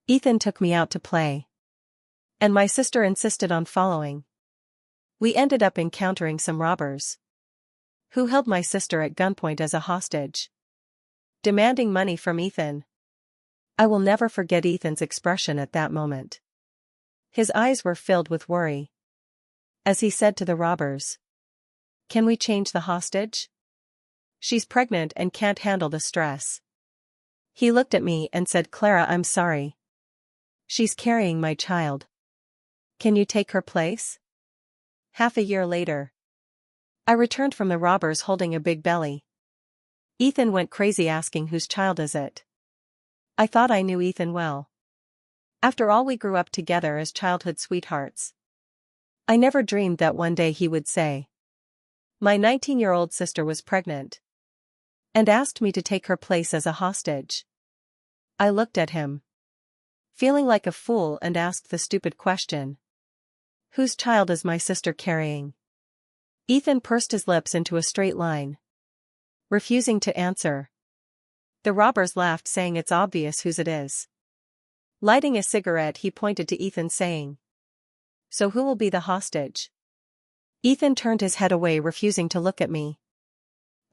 Ethan took me out to play. And my sister insisted on following. We ended up encountering some robbers who held my sister at gunpoint as a hostage, demanding money from Ethan. I will never forget Ethan's expression at that moment. His eyes were filled with worry as he said to the robbers, "Can we change the hostage? She's pregnant and can't handle the stress." He looked at me and said, "Clara, I'm sorry. She's carrying my child. Can you take her place?" Half a year later, I returned from the robbers holding a big belly. Ethan went crazy asking, "Whose child is it?" I thought I knew Ethan well. After all, we grew up together as childhood sweethearts. I never dreamed that one day he would say, "My 19-year-old sister was pregnant," and asked me to take her place as a hostage. I looked at him, feeling like a fool, and asked the stupid question, "Whose child is my sister carrying?" Ethan pursed his lips into a straight line, refusing to answer. The robbers laughed, saying, "It's obvious whose it is." Lighting a cigarette, he pointed to Ethan, saying, "So who will be the hostage?" Ethan turned his head away, refusing to look at me.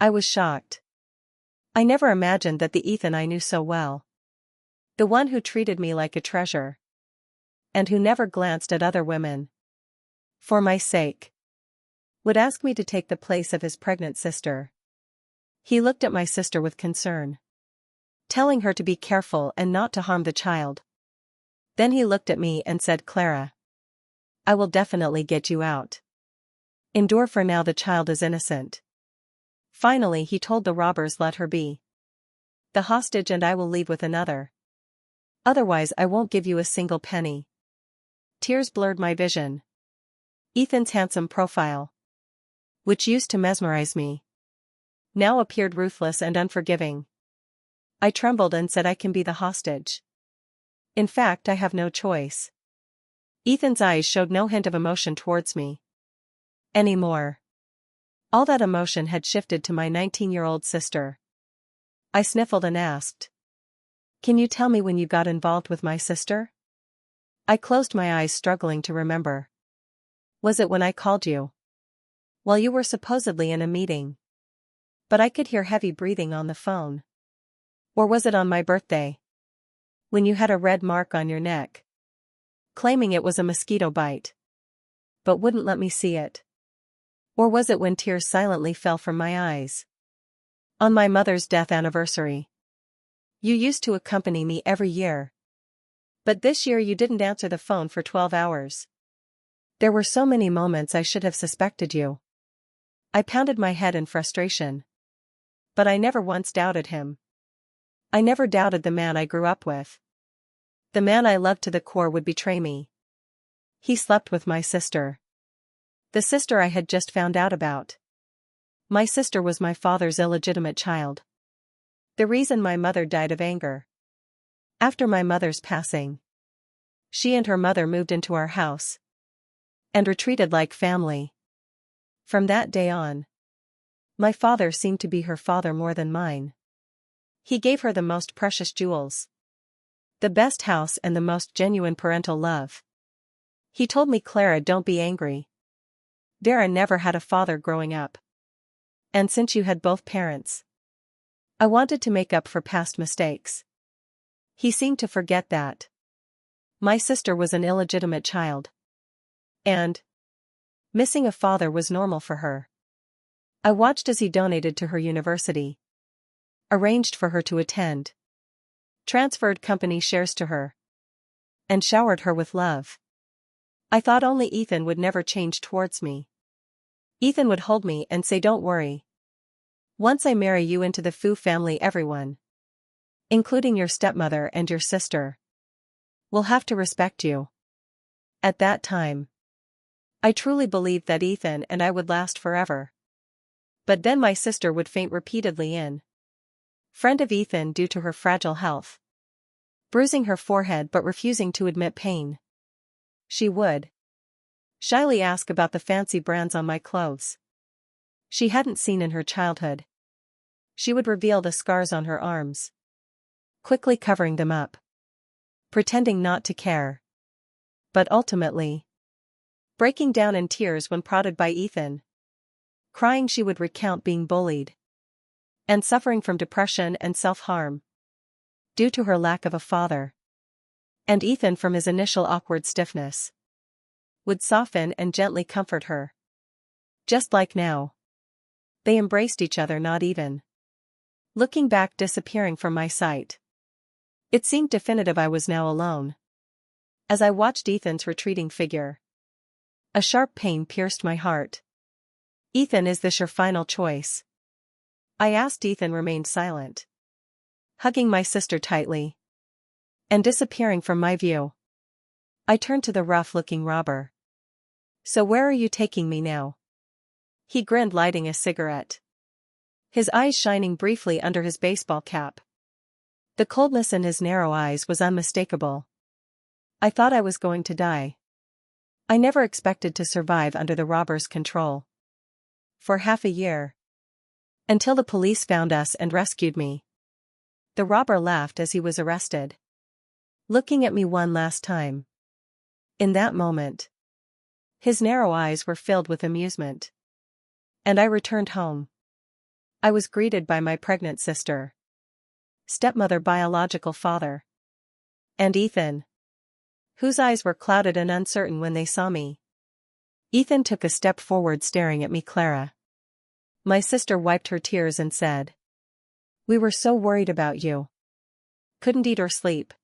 I was shocked. I never imagined that the Ethan I knew so well, the one who treated me like a treasure, and who never glanced at other women for my sake, would ask me to take the place of his pregnant sister. He looked at my sister with concern, telling her to be careful and not to harm the child. Then he looked at me and said, "Clara, I will definitely get you out. Endure for now, the child is innocent." Finally, he told the robbers, "Let her be the hostage and I will leave with another. Otherwise, I won't give you a single penny." Tears blurred my vision. Ethan's handsome profile, which used to mesmerize me, now appeared ruthless and unforgiving. I trembled and said, "I can be the hostage. In fact, I have no choice." Ethan's eyes showed no hint of emotion towards me anymore. All that emotion had shifted to my 19-year-old sister. I sniffled and asked, "Can you tell me when you got involved with my sister?" I closed my eyes, struggling to remember. "Was it when I called you while you were supposedly in a meeting, but I could hear heavy breathing on the phone? Or was it on my birthday, when you had a red mark on your neck, claiming it was a mosquito bite, but wouldn't let me see it? Or was it when tears silently fell from my eyes on my mother's death anniversary? You used to accompany me every year, but this year you didn't answer the phone for 12 hours. There were so many moments I should have suspected you." I pounded my head in frustration. But I never once doubted him. I never doubted the man I grew up with. The man I loved to the core would betray me. He slept with my sister, the sister I had just found out about. My sister was my father's illegitimate child, the reason my mother died of anger. After my mother's passing, she and her mother moved into our house and were treated like family. From that day on, my father seemed to be her father more than mine. He gave her the most precious jewels, the best house, and the most genuine parental love. He told me, "Clara, don't be angry. Vera never had a father growing up. And since you had both parents, I wanted to make up for past mistakes." He seemed to forget that my sister was an illegitimate child, and missing a father was normal for her. I watched as he donated to her university, arranged for her to attend, transferred company shares to her, and showered her with love. I thought only Ethan would never change towards me. Ethan would hold me and say, "Don't worry. Once I marry you into the Fu family, everyone, including your stepmother and your sister, will have to respect you." At that time, I truly believed that Ethan and I would last forever. But then my sister would faint repeatedly in front of Ethan due to her fragile health, bruising her forehead but refusing to admit pain. She would shyly ask about the fancy brands on my clothes she hadn't seen in her childhood. She would reveal the scars on her arms, quickly covering them up, pretending not to care. But ultimately, breaking down in tears when prodded by Ethan. Crying she would recount being bullied. And suffering from depression and self-harm. Due to her lack of a father. And Ethan, from his initial awkward stiffness, would soften and gently comfort her. Just like now. They embraced each other, not even looking back, disappearing from my sight. It seemed definitive I was now alone. As I watched Ethan's retreating figure, a sharp pain pierced my heart. Ethan, is this your final choice? I asked. Ethan remained silent, hugging my sister tightly and disappearing from my view. I turned to the rough-looking robber. So where are you taking me now? He grinned, lighting a cigarette, his eyes shining briefly under his baseball cap. The coldness in his narrow eyes was unmistakable. I thought I was going to die. I never expected to survive under the robber's control. For half a year. Until the police found us and rescued me. The robber laughed as he was arrested, looking at me one last time. In that moment, his narrow eyes were filled with amusement. And I returned home. I was greeted by my pregnant sister, stepmother, biological father, and Ethan, whose eyes were clouded and uncertain when they saw me. Ethan took a step forward, staring at me. Clara. My sister wiped her tears and said, "We were so worried about you. Couldn't eat or sleep.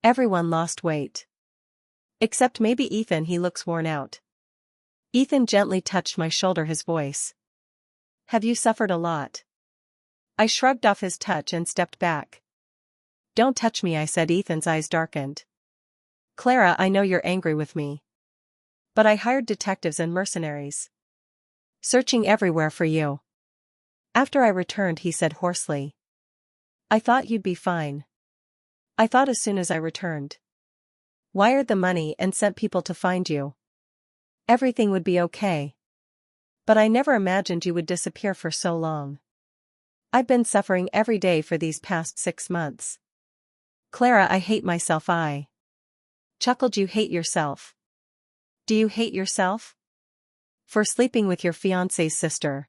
Everyone lost weight. Except maybe Ethan, he looks worn out." Ethan gently touched my shoulder, his voice. "Have you suffered a lot?" I shrugged off his touch and stepped back. "Don't touch me," I said. Ethan's eyes darkened. "Clara, I know you're angry with me. But I hired detectives and mercenaries, searching everywhere for you. After I returned," he said hoarsely, "I thought you'd be fine. I thought as soon as I returned, wired the money and sent people to find you, everything would be okay. But I never imagined you would disappear for so long. I've been suffering every day for these past 6 months. Clara, I hate myself." I chuckled. "You hate yourself? Do you hate yourself? For sleeping with your fiancé's sister?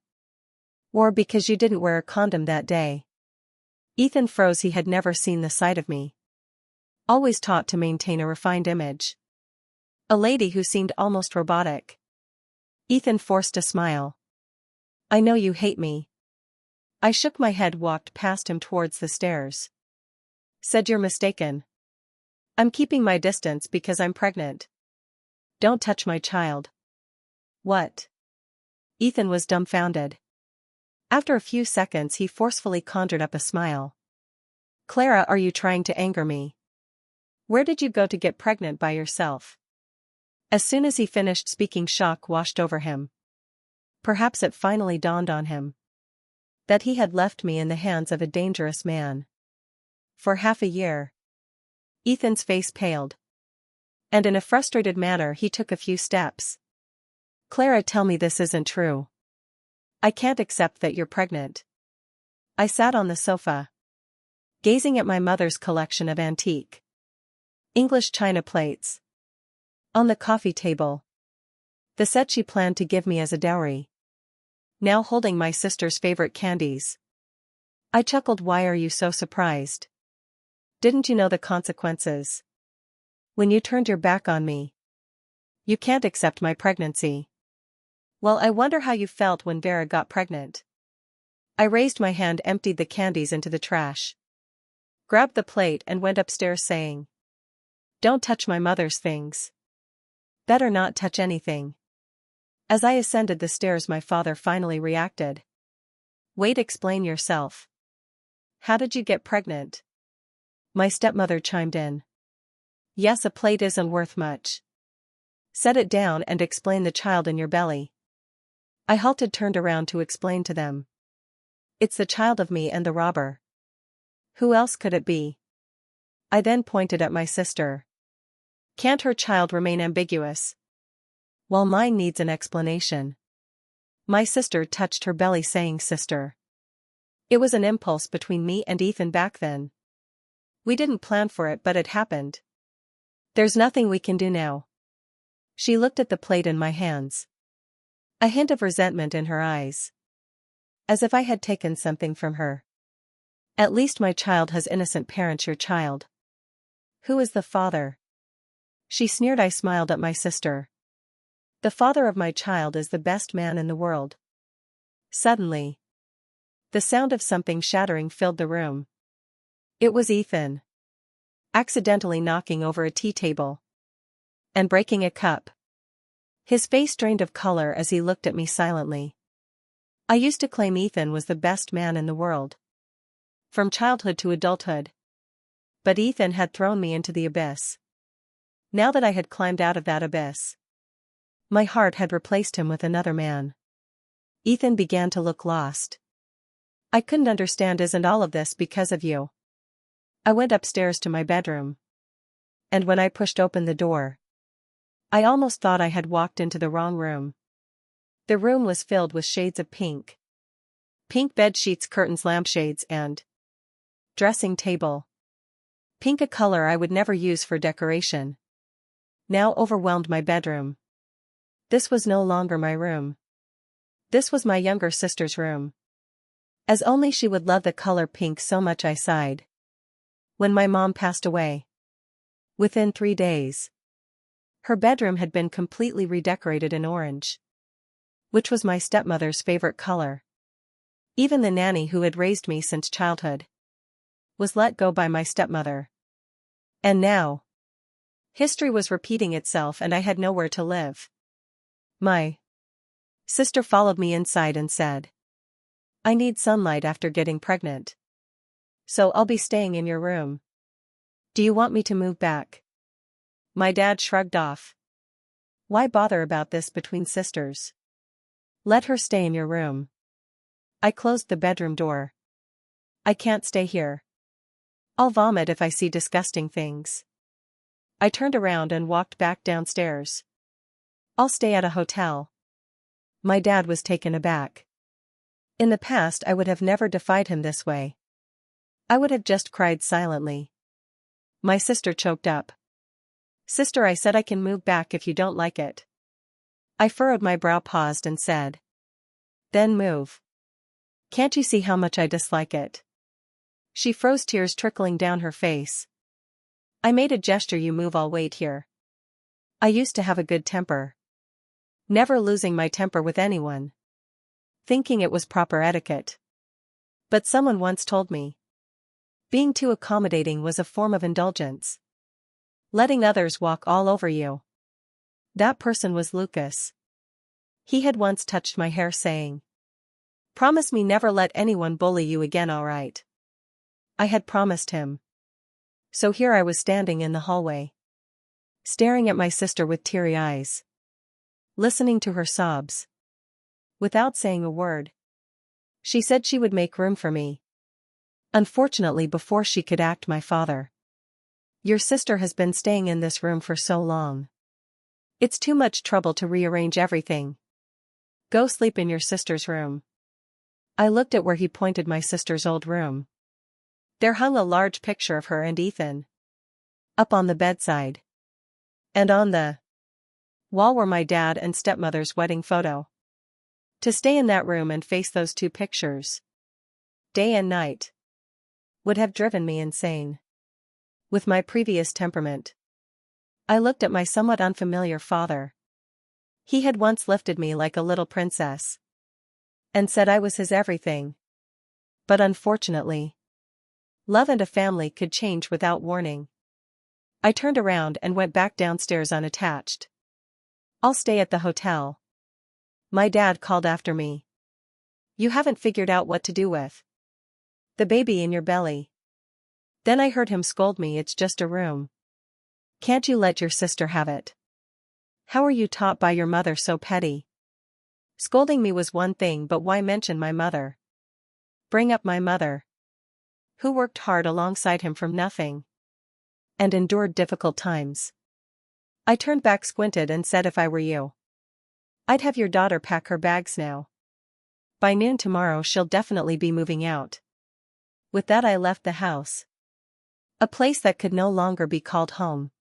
Or because you didn't wear a condom that day?" Ethan froze. He had never seen the side of me, always taught to maintain a refined image, a lady who seemed almost robotic. Ethan forced a smile. "I know you hate me." I shook my head, walked past him towards the stairs. Said, "You're mistaken. I'm keeping my distance because I'm pregnant. Don't touch my child." "What?" Ethan was dumbfounded. After a few seconds he forcefully conjured up a smile. "Clara, are you trying to anger me? Where did you go to get pregnant by yourself?" As soon as he finished speaking, shock washed over him. Perhaps it finally dawned on him that he had left me in the hands of a dangerous man. For half a year. Ethan's face paled, and in a frustrated manner he took a few steps. "Clara, tell me this isn't true. I can't accept that you're pregnant." I sat on the sofa, gazing at my mother's collection of antique English china plates on the coffee table, the set she planned to give me as a dowry, now holding my sister's favorite candies. I chuckled. "Why are you so surprised? Didn't you know the consequences? When you turned your back on me, you can't accept my pregnancy. Well, I wonder how you felt when Vera got pregnant." I raised my hand, emptied the candies into the trash, grabbed the plate and went upstairs saying, "Don't touch my mother's things. Better not touch anything." As I ascended the stairs my father finally reacted. "Wait, explain yourself. How did you get pregnant?" My stepmother chimed in. "Yes, a plate isn't worth much. Set it down and explain the child in your belly." I halted, turned around to explain to them. "It's the child of me and the robber. Who else could it be?" I then pointed at my sister. "Can't her child remain ambiguous, while mine needs an explanation?" My sister touched her belly, saying, "Sister." It was an impulse between me and Ethan back then. We didn't plan for it, but it happened. There's nothing we can do now. She looked at the plate in my hands. A hint of resentment in her eyes. As if I had taken something from her. At least my child has innocent parents. Your child. Who is the father? She sneered. I smiled at my sister. The father of my child is the best man in the world. Suddenly, the sound of something shattering filled the room. It was Ethan. Accidentally knocking over a tea table. And breaking a cup. His face drained of color as he looked at me silently. I used to claim Ethan was the best man in the world. From childhood to adulthood. But Ethan had thrown me into the abyss. Now that I had climbed out of that abyss, my heart had replaced him with another man. Ethan began to look lost. I couldn't understand. Isn't all of this because of you? I went upstairs to my bedroom. And when I pushed open the door, I almost thought I had walked into the wrong room. The room was filled with shades of pink. Pink bed sheets, curtains, lampshades, and dressing table. Pink, a color I would never use for decoration, now overwhelmed my bedroom. This was no longer my room. This was my younger sister's room. As only she would love the color pink so much. I sighed. When my mom passed away, within 3 days, her bedroom had been completely redecorated in orange, which was my stepmother's favorite color. Even the nanny who had raised me since childhood was let go by my stepmother. And now, history was repeating itself and I had nowhere to live. My sister followed me inside and said, I need sunlight after getting pregnant. So I'll be staying in your room. Do you want me to move back? My dad shrugged off. Why bother about this between sisters? Let her stay in your room. I closed the bedroom door. I can't stay here. I'll vomit if I see disgusting things. I turned around and walked back downstairs. I'll stay at a hotel. My dad was taken aback. In the past I would have never defied him this way. I would have just cried silently. My sister choked up. Sister, I said I can move back if you don't like it. I furrowed my brow, paused and said, then move. Can't you see how much I dislike it? She froze, tears trickling down her face. I made a gesture. You move, I'll wait here. I used to have a good temper. Never losing my temper with anyone. Thinking it was proper etiquette. But someone once told me, being too accommodating was a form of indulgence. Letting others walk all over you. That person was Lucas. He had once touched my hair, saying, promise me never let anyone bully you again, all right? I had promised him. So here I was standing in the hallway, staring at my sister with teary eyes, listening to her sobs. Without saying a word, she said she would make room for me. Unfortunately, before she could act, my father. Your sister has been staying in this room for so long. It's too much trouble to rearrange everything. Go sleep in your sister's room. I looked at where he pointed, my sister's old room. There hung a large picture of her and Ethan. Up on the bedside. And on the wall were my dad and stepmother's wedding photo. To stay in that room and face those two pictures, day and night, would have driven me insane. With my previous temperament, I looked at my somewhat unfamiliar father. He had once lifted me like a little princess and said I was his everything. But unfortunately, love and a family could change without warning. I turned around and went back downstairs unattached. I'll stay at the hotel. My dad called after me. You haven't figured out what to do with the baby in your belly. Then I heard him scold me, it's just a room. Can't you let your sister have it? How are you taught by your mother so petty? Scolding me was one thing, but why mention my mother? Bring up my mother, who worked hard alongside him from nothing and endured difficult times. I turned back, squinted and said, if I were you, I'd have your daughter pack her bags now. By noon tomorrow she'll definitely be moving out. With that I left the house. A place that could no longer be called home.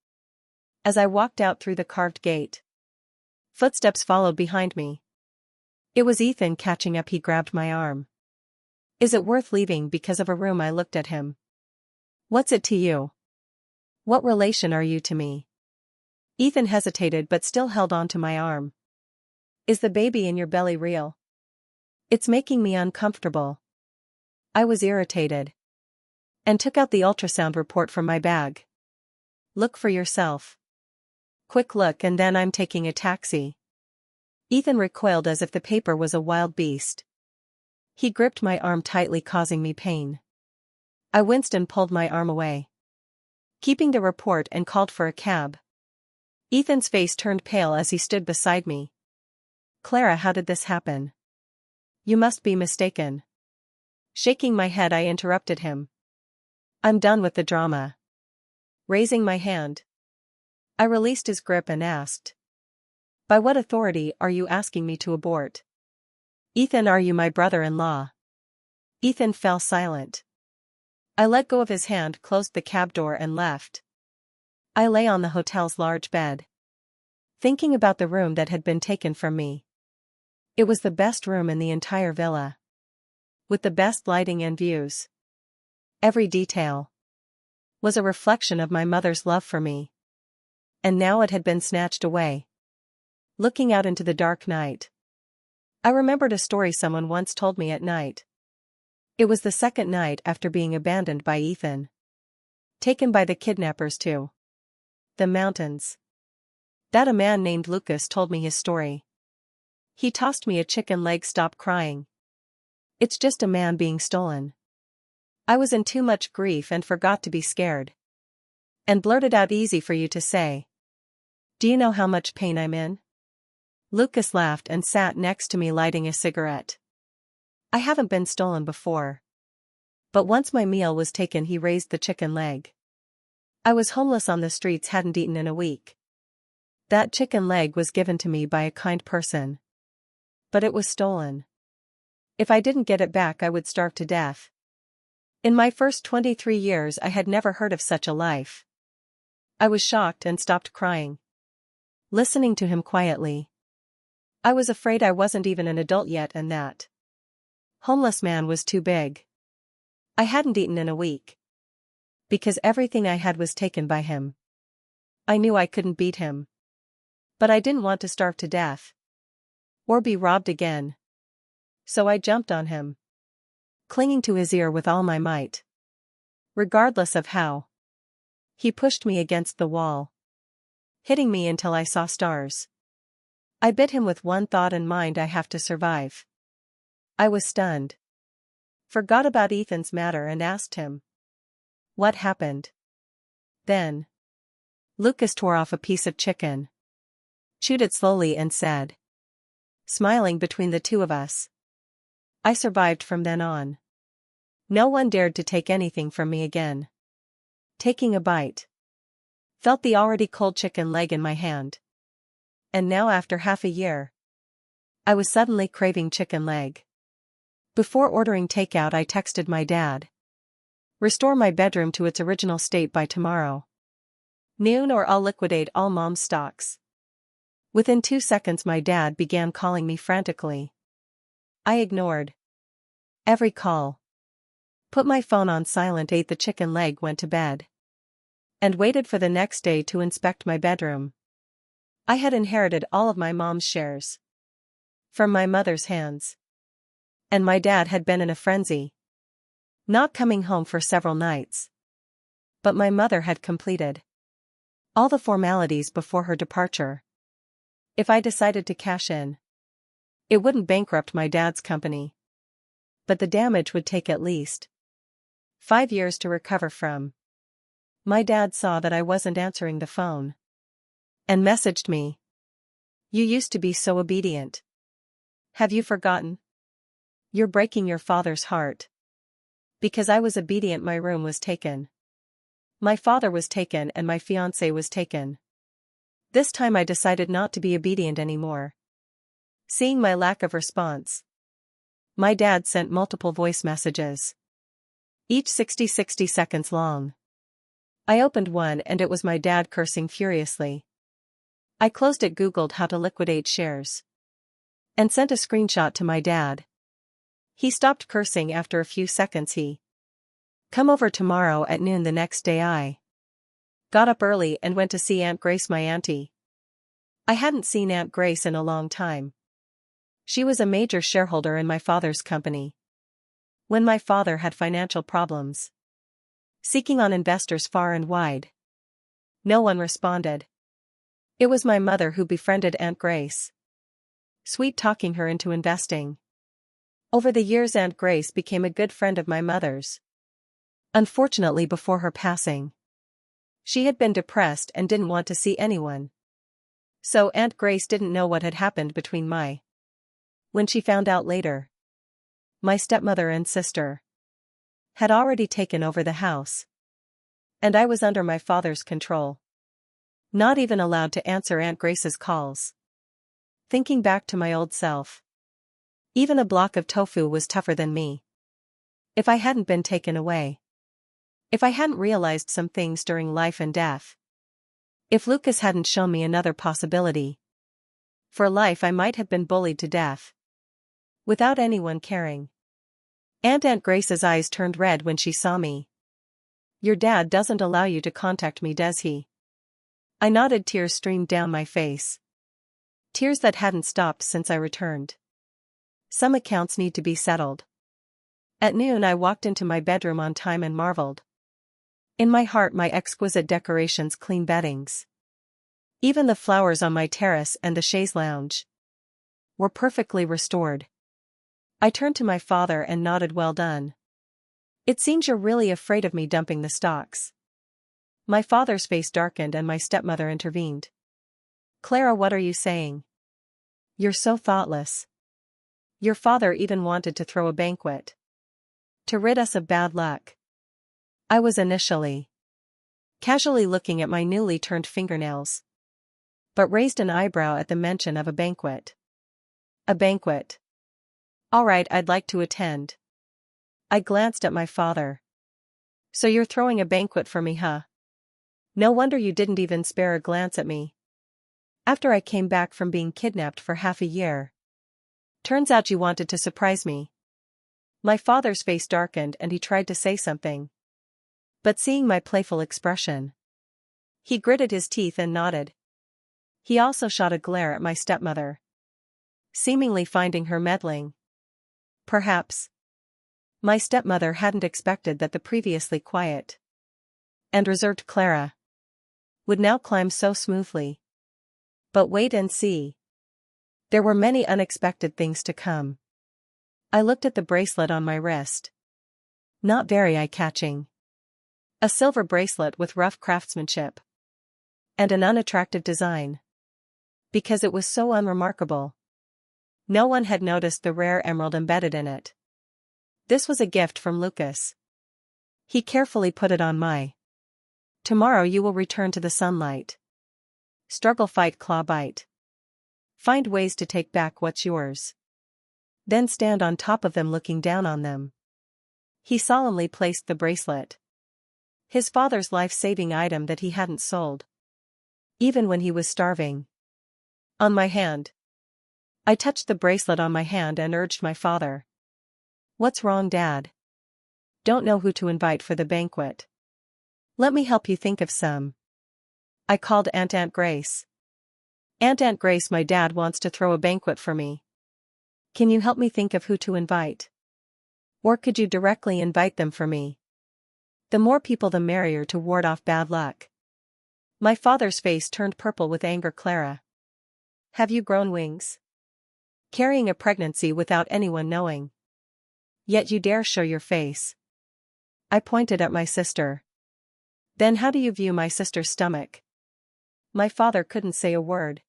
As I walked out through the carved gate, footsteps followed behind me. It was Ethan catching up. He grabbed my arm. Is it worth leaving because of a room? I looked at him. What's it to you? What relation are you to me? Ethan hesitated but still held on to my arm. Is the baby in your belly real? It's making me uncomfortable. I was irritated and took out the ultrasound report from my bag. Look for yourself. Quick look, and then I'm taking a taxi. Ethan recoiled as if the paper was a wild beast. He gripped my arm tightly, causing me pain. I winced and pulled my arm away, keeping the report, and called for a cab. Ethan's face turned pale as he stood beside me. Clara, how did this happen? You must be mistaken. Shaking my head, I interrupted him. I'm done with the drama. Raising my hand, I released his grip and asked, by what authority are you asking me to abort? Ethan, are you my brother-in-law? Ethan fell silent. I let go of his hand, closed the cab door, and left. I lay on the hotel's large bed, thinking about the room that had been taken from me. It was the best room in the entire villa, with the best lighting and views. Every detail was a reflection of my mother's love for me. And now it had been snatched away. Looking out into the dark night, I remembered a story someone once told me at night. It was the second night after being abandoned by Ethan, taken by the kidnappers to the mountains, that a man named Lucas told me his story. He tossed me a chicken leg. Stop crying. It's just a man being stolen. I was in too much grief and forgot to be scared, and blurted out, easy for you to say. Do you know how much pain I'm in? Lucas laughed and sat next to me, lighting a cigarette. I haven't been stolen before. But once my meal was taken, he raised the chicken leg. I was homeless on the streets, hadn't eaten in a week. That chicken leg was given to me by a kind person. But it was stolen. If I didn't get it back, I would starve to death. In my first 23 years, I had never heard of such a life. I was shocked and stopped crying, listening to him quietly. I was afraid I wasn't even an adult yet, and that homeless man was too big. I hadn't eaten in a week, because everything I had was taken by him. I knew I couldn't beat him, but I didn't want to starve to death, or be robbed again. So I jumped on him, clinging to his ear with all my might. Regardless of how he pushed me against the wall, hitting me until I saw stars. I bit him with one thought in mind: I have to survive. I was stunned, forgot about Ethan's matter, and asked him, what happened? Then Lucas tore off a piece of chicken, chewed it slowly, and said, smiling between the two of us, I survived from then on. No one dared to take anything from me again. Taking a bite, felt the already cold chicken leg in my hand. And now, after half a year, I was suddenly craving chicken leg. Before ordering takeout, I texted my dad. Restore my bedroom to its original state by tomorrow noon, or I'll liquidate all Mom's stocks. Within 2 seconds, my dad began calling me frantically. I ignored every call, put my phone on silent, ate the chicken leg, went to bed, and waited for the next day to inspect my bedroom. I had inherited all of my mom's shares from my mother's hands, and my dad had been in a frenzy, not coming home for several nights. But my mother had completed all the formalities before her departure. If I decided to cash in, it wouldn't bankrupt my dad's company, but the damage would take at least 5 years to recover from. My dad saw that I wasn't answering the phone and messaged me. You used to be so obedient. Have you forgotten? You're breaking your father's heart. Because I was obedient, my room was taken. My father was taken, and my fiancé was taken. This time I decided not to be obedient anymore. Seeing my lack of response, my dad sent multiple voice messages, each 60 seconds long. I opened one and it was my dad cursing furiously. I closed it, Googled how to liquidate shares, and sent a screenshot to my dad. He stopped cursing after a few seconds. He come over tomorrow at noon. The next day I got up early and went to see Aunt Grace, my auntie. I hadn't seen Aunt Grace in a long time. She was a major shareholder in my father's company. When my father had financial problems, seeking on investors far and wide, no one responded. It was my mother who befriended Aunt Grace, sweet-talking her into investing. Over the years, Aunt Grace became a good friend of my mother's. Unfortunately, before her passing, she had been depressed and didn't want to see anyone. So Aunt Grace didn't know what had happened between when she found out later, my stepmother and sister had already taken over the house, and I was under my father's control, not even allowed to answer Aunt Grace's calls. Thinking back to my old self, even a block of tofu was tougher than me. If I hadn't been taken away, if I hadn't realized some things during life and death, if Lucas hadn't shown me another possibility for life, I might have been bullied to death without anyone caring. Aunt Grace's eyes turned red when she saw me. Your dad doesn't allow you to contact me, does he? I nodded. Tears streamed down my face. Tears that hadn't stopped since I returned. Some accounts need to be settled. At noon I walked into my bedroom on time and marveled. In my heart, my exquisite decorations, clean beddings, even the flowers on my terrace and the chaise lounge, were perfectly restored. I turned to my father and nodded. Well done. It seems you're really afraid of me dumping the stocks. My father's face darkened and my stepmother intervened. Clara, what are you saying? You're so thoughtless. Your father even wanted to throw a banquet to rid us of bad luck. I was initially casually looking at my newly turned fingernails, but raised an eyebrow at the mention of a banquet. A banquet. All right, I'd like to attend. I glanced at my father. So you're throwing a banquet for me, huh? No wonder you didn't even spare a glance at me after I came back from being kidnapped for half a year. Turns out you wanted to surprise me. My father's face darkened and he tried to say something, but seeing my playful expression, he gritted his teeth and nodded. He also shot a glare at my stepmother, seemingly finding her meddling. Perhaps my stepmother hadn't expected that the previously quiet and reserved Clara would now climb so smoothly. But wait and see. There were many unexpected things to come. I looked at the bracelet on my wrist. Not very eye-catching. A silver bracelet with rough craftsmanship and an unattractive design. Because it was so unremarkable, no one had noticed the rare emerald embedded in it. This was a gift from Lucas. He carefully put it on my. Tomorrow you will return to the sunlight. Struggle, fight, claw, bite. Find ways to take back what's yours. Then stand on top of them, looking down on them. He solemnly placed the bracelet, his father's life-saving item that he hadn't sold, even when he was starving, on my hand. I touched the bracelet on my hand and urged my father. What's wrong, Dad? Don't know who to invite for the banquet. Let me help you think of some. I called Aunt Grace. Aunt Grace, my dad wants to throw a banquet for me. Can you help me think of who to invite? Or could you directly invite them for me? The more people the merrier to ward off bad luck. My father's face turned purple with anger. Clara, have you grown wings? Carrying a pregnancy without anyone knowing. Yet you dare show your face. I pointed at my sister. Then how do you view my sister's stomach? My father couldn't say a word.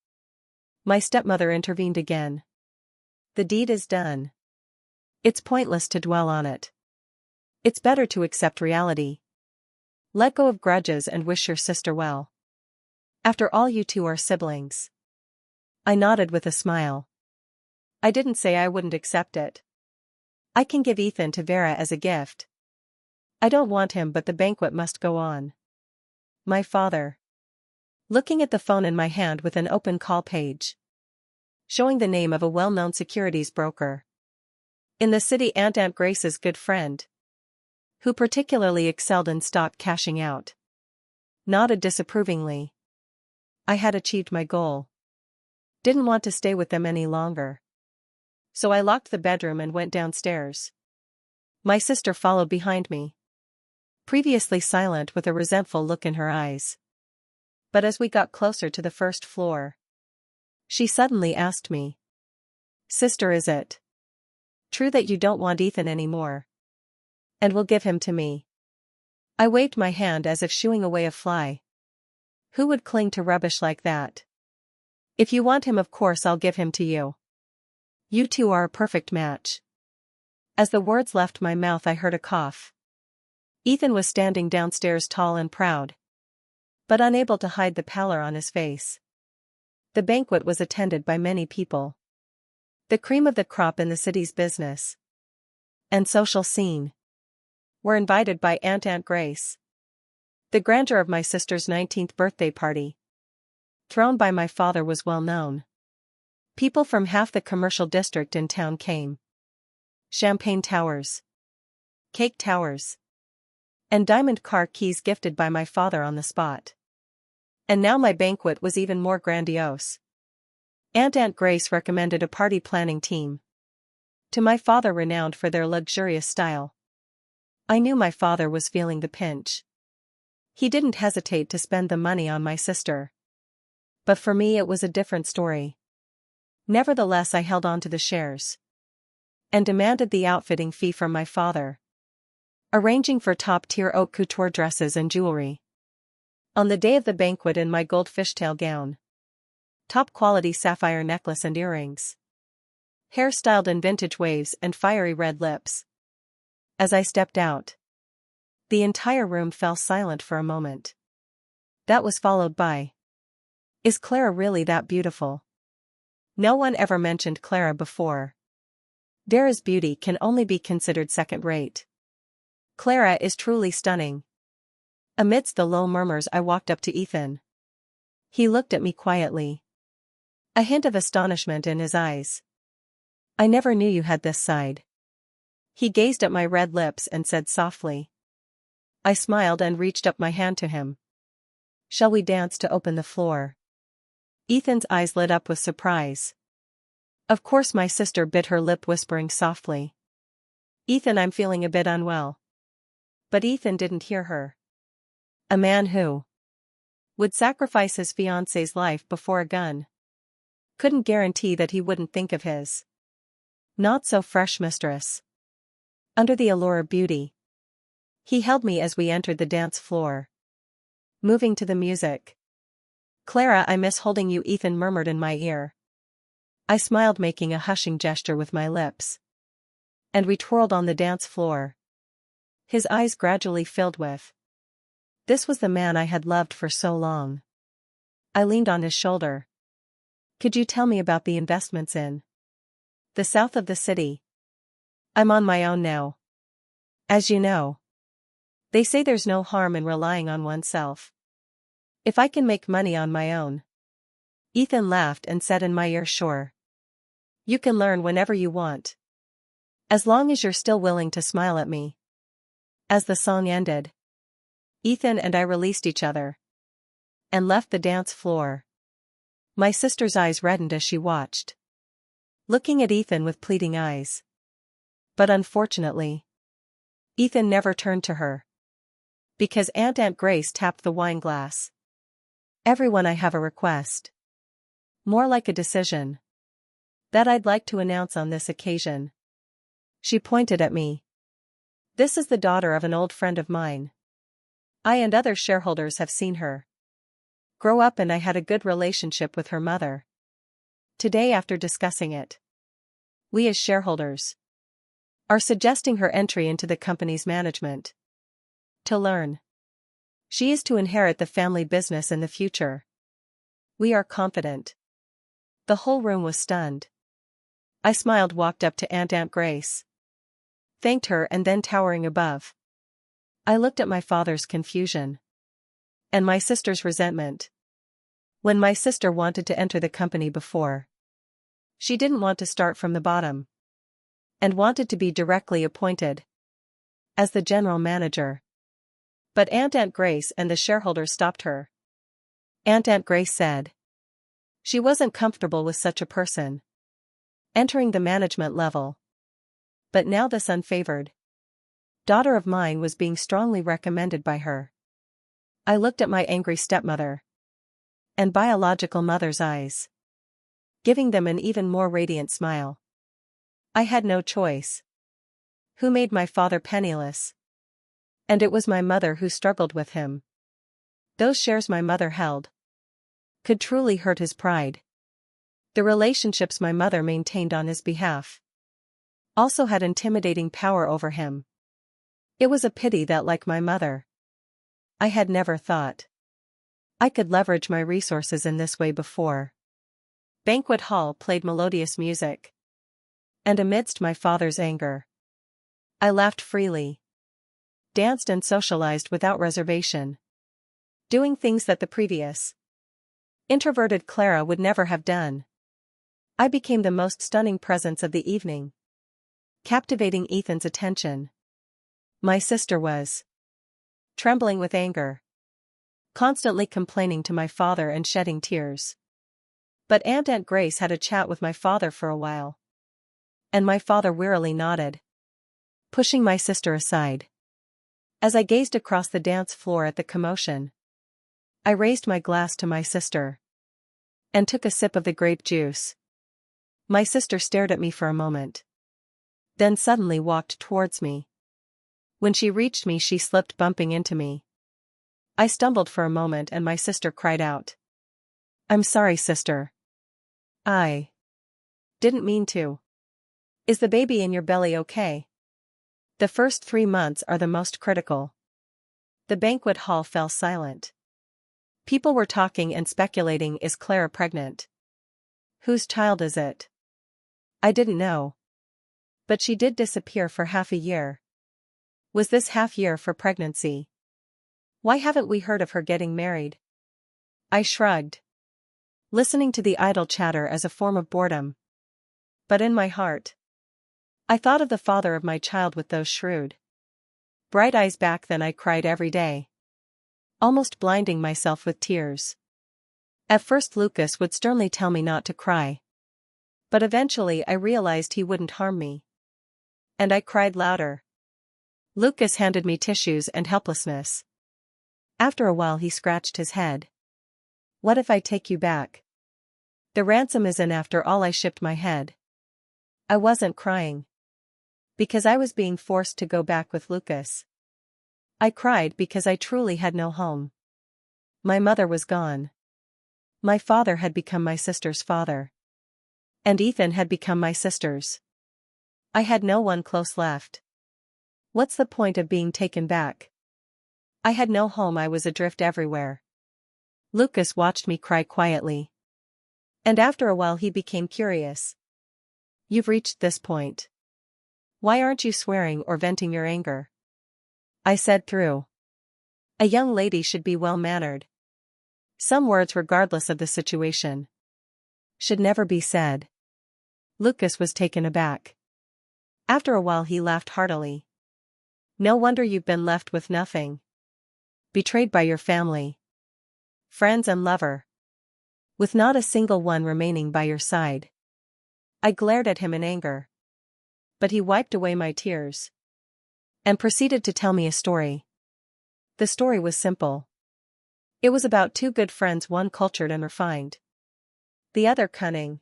My stepmother intervened again. The deed is done. It's pointless to dwell on it. It's better to accept reality. Let go of grudges and wish your sister well. After all, you two are siblings. I nodded with a smile. I didn't say I wouldn't accept it. I can give Ethan to Vera as a gift. I don't want him, but the banquet must go on. My father. Looking at the phone in my hand with an open call page, showing the name of a well-known securities broker in the city, Aunt Grace's good friend, who particularly excelled in stock cashing out, nodded disapprovingly. I had achieved my goal. Didn't want to stay with them any longer. So I locked the bedroom and went downstairs. My sister followed behind me, previously silent with a resentful look in her eyes. But as we got closer to the first floor, she suddenly asked me, "Sister, is it true that you don't want Ethan anymore? And will give him to me?" I waved my hand as if shooing away a fly. Who would cling to rubbish like that? If you want him, of course I'll give him to you. You two are a perfect match. As the words left my mouth, I heard a cough. Ethan was standing downstairs, tall and proud, but unable to hide the pallor on his face. The banquet was attended by many people, the cream of the crop in the city's business and social scene. Were invited by Aunt Grace. The grandeur of my sister's 19th birthday party, thrown by my father, was well known. People from half the commercial district in town came. Champagne towers, cake towers, and diamond car keys gifted by my father on the spot. And now my banquet was even more grandiose. Aunt Grace recommended a party planning team to my father, renowned for their luxurious style. I knew my father was feeling the pinch. He didn't hesitate to spend the money on my sister. But for me it was a different story. Nevertheless, I held on to the shares and demanded the outfitting fee from my father, arranging for top-tier haute couture dresses and jewelry. On the day of the banquet, in my gold fishtail gown, top-quality sapphire necklace and earrings, hair styled in vintage waves and fiery red lips. As I stepped out, the entire room fell silent for a moment. That was followed by, "Is Clara really that beautiful?" No one ever mentioned Clara before. Vera's beauty can only be considered second-rate. Clara is truly stunning. Amidst the low murmurs, I walked up to Ethan. He looked at me quietly, a hint of astonishment in his eyes. "I never knew you had this side." He gazed at my red lips and said softly. I smiled and reached up my hand to him. "Shall we dance to open the floor?" Ethan's eyes lit up with surprise. Of course, my sister bit her lip, whispering softly, "Ethan, I'm feeling a bit unwell." But Ethan didn't hear her. A man who would sacrifice his fiancée's life before a gun couldn't guarantee that he wouldn't think of his not so fresh mistress. Under the allure of beauty, he held me as we entered the dance floor, moving to the music. "Clara, I miss holding you," Ethan murmured in my ear. I smiled, making a hushing gesture with my lips, and we twirled on the dance floor. His eyes gradually filled with, this was the man I had loved for so long. I leaned on his shoulder. "Could you tell me about the investments in the south of the city? I'm on my own now. As you know, they say there's no harm in relying on oneself. If I can make money on my own." Ethan laughed and said in my ear, "Sure. You can learn whenever you want, as long as you're still willing to smile at me." As the song ended, Ethan and I released each other and left the dance floor. My sister's eyes reddened as she watched, looking at Ethan with pleading eyes. But unfortunately, Ethan never turned to her, because Aunt Grace tapped the wine glass. "Everyone, I have a request. More like a decision that I'd like to announce on this occasion." She pointed at me. "This is the daughter of an old friend of mine. I and other shareholders have seen her grow up, and I had a good relationship with her mother. Today, after discussing it, we as shareholders are suggesting her entry into the company's management. To learn, she is to inherit the family business in the future. We are confident." The whole room was stunned. I smiled, walked up to Aunt Grace, thanked her, and then, towering above, I looked at my father's confusion. And my sister's resentment. When my sister wanted to enter the company before, she didn't want to start from the bottom. And wanted to be directly appointed as the general manager. But Aunt Grace and the shareholders stopped her. Aunt Grace said she wasn't comfortable with such a person entering the management level. But now this unfavored daughter of mine was being strongly recommended by her. I looked at my angry stepmother and biological mother's eyes, giving them an even more radiant smile. I had no choice. Who made my father penniless? And it was my mother who struggled with him. Those shares my mother held could truly hurt his pride. The relationships my mother maintained on his behalf also had intimidating power over him. It was a pity that, like my mother, I had never thought I could leverage my resources in this way before. Banquet hall played melodious music. And amidst my father's anger, I laughed freely, danced and socialized without reservation, doing things that the previous introverted Clara would never have done. I became the most stunning presence of the evening, captivating Ethan's attention. My sister was trembling with anger, constantly complaining to my father and shedding tears. But Aunt Grace had a chat with my father for a while. And my father wearily nodded, pushing my sister aside. As I gazed across the dance floor at the commotion, I raised my glass to my sister and took a sip of the grape juice. My sister stared at me for a moment, then suddenly walked towards me. When she reached me, she slipped, bumping into me. I stumbled for a moment and my sister cried out, "I'm sorry, sister. I didn't mean to. Is the baby in your belly okay?" The first 3 months are the most critical. The banquet hall fell silent. People were talking and speculating. Is Clara pregnant? Whose child is it? I didn't know. But she did disappear for half a year. Was this half year for pregnancy? Why haven't we heard of her getting married? I shrugged, listening to the idle chatter as a form of boredom. But in my heart, I thought of the father of my child with those shrewd, bright eyes. Back then I cried every day, almost blinding myself with tears. At first Lucas would sternly tell me not to cry. But eventually I realized he wouldn't harm me. And I cried louder. Lucas handed me tissues and helplessness. After a while he scratched his head. "What if I take you back? The ransom is in." After all, I shipped my head. I wasn't crying because I was being forced to go back with Lucas. I cried because I truly had no home. My mother was gone. My father had become my sister's father. And Ethan had become my sister's. I had no one close left. What's the point of being taken back? I had no home. I was adrift everywhere. Lucas watched me cry quietly. And after a while he became curious. "You've reached this point. Why aren't you swearing or venting your anger?" I said through. A young lady should be well-mannered. Some words, regardless of the situation, should never be said. Lucas was taken aback. After a while he laughed heartily. "No wonder you've been left with nothing. Betrayed by your family, friends and lover, with not a single one remaining by your side." I glared at him in anger. But he wiped away my tears and proceeded to tell me a story. The story was simple. It was about 2 good friends, one cultured and refined, the other cunning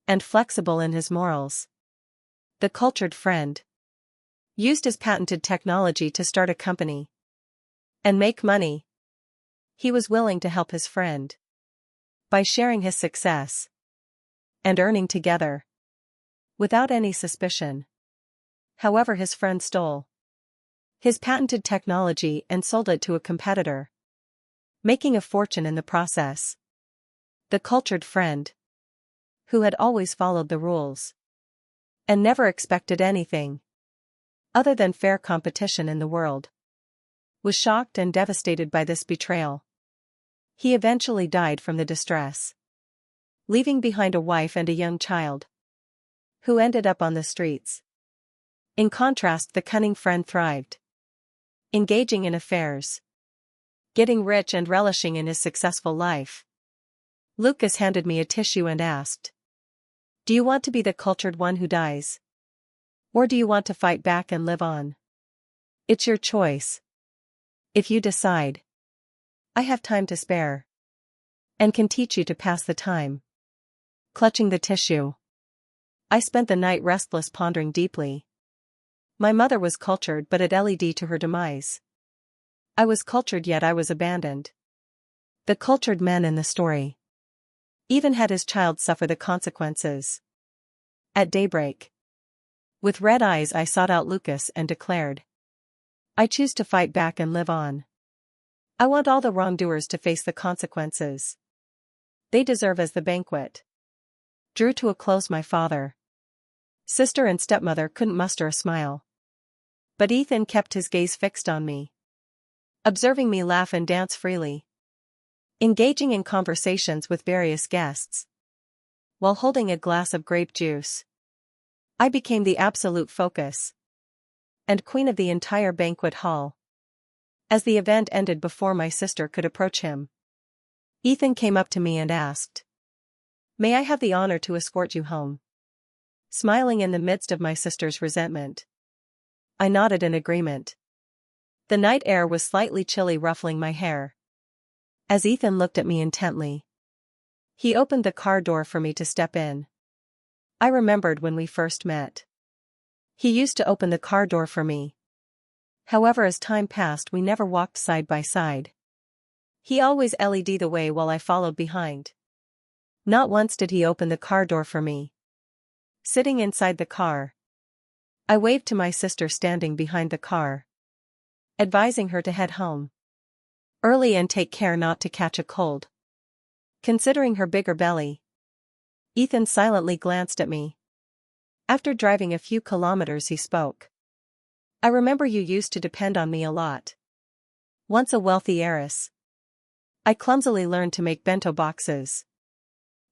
and flexible in his morals. The cultured friend used his patented technology to start a company and make money. He was willing to help his friend by sharing his success and earning together without any suspicion. However, his friend stole his patented technology and sold it to a competitor, making a fortune in the process. The cultured friend, who had always followed the rules and never expected anything other than fair competition in the world, was shocked and devastated by this betrayal. He eventually died from the distress, leaving behind a wife and a young child, who ended up on the streets. In contrast, the cunning friend thrived, engaging in affairs, getting rich and relishing in his successful life. Lucas handed me a tissue and asked, "Do you want to be the cultured one who dies? Or do you want to fight back and live on? It's your choice. If you decide, I have time to spare, and can teach you to pass the time." Clutching the tissue, I spent the night restless, pondering deeply. My mother was cultured but it led to her demise. I was cultured yet I was abandoned. The cultured man in the story even had his child suffer the consequences. At daybreak, with red eyes I sought out Lucas and declared, "I choose to fight back and live on. I want all the wrongdoers to face the consequences they deserve." As the banquet drew to a close, my father, sister and stepmother couldn't muster a smile. But Ethan kept his gaze fixed on me, observing me laugh and dance freely, engaging in conversations with various guests, while holding a glass of grape juice. I became the absolute focus and queen of the entire banquet hall. As the event ended before my sister could approach him, Ethan came up to me and asked, "May I have the honor to escort you home?" Smiling in the midst of my sister's resentment, I nodded in agreement. The night air was slightly chilly, ruffling my hair. As Ethan looked at me intently, he opened the car door for me to step in. I remembered when we first met. He used to open the car door for me. However, as time passed, we never walked side by side. He always led the way while I followed behind. Not once did he open the car door for me. Sitting inside the car, I waved to my sister standing behind the car, advising her to head home early and take care not to catch a cold. Considering her bigger belly, Ethan silently glanced at me. After driving a few kilometers, he spoke. "I remember you used to depend on me a lot. Once a wealthy heiress, I clumsily learned to make bento boxes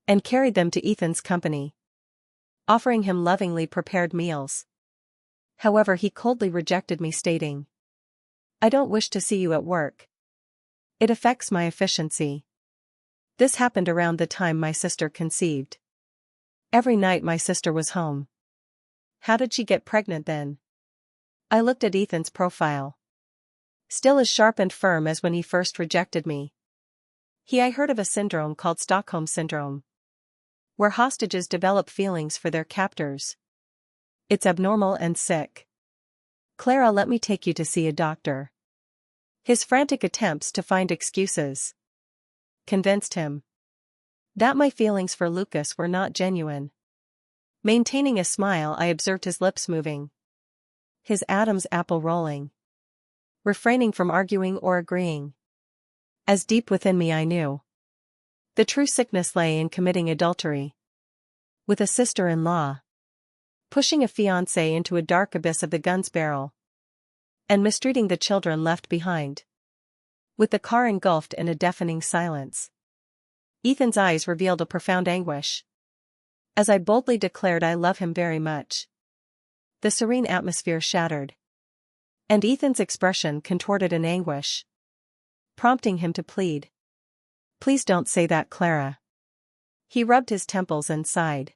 and carried them to Ethan's company, offering him lovingly prepared meals. However, he coldly rejected me, stating, 'I don't wish to see you at work. It affects my efficiency.' This happened around the time my sister conceived. Every night my sister was home. How did she get pregnant then?" I looked at Ethan's profile. Still as sharp and firm as when he first rejected me. I heard of a syndrome called Stockholm Syndrome, where hostages develop feelings for their captors. It's abnormal and sick. Clara, let me take you to see a doctor." His frantic attempts to find excuses convinced him that my feelings for Lucas were not genuine. Maintaining a smile, I observed his lips moving, his Adam's apple rolling, refraining from arguing or agreeing. As deep within me I knew the true sickness lay in committing adultery with a sister-in-law, pushing a fiancé into a dark abyss of the gun's barrel, and mistreating the children left behind. With the car engulfed in a deafening silence, Ethan's eyes revealed a profound anguish. As I boldly declared I love him very much, the serene atmosphere shattered, and Ethan's expression contorted in anguish, prompting him to plead, "Please don't say that, Clara." He rubbed his temples and sighed.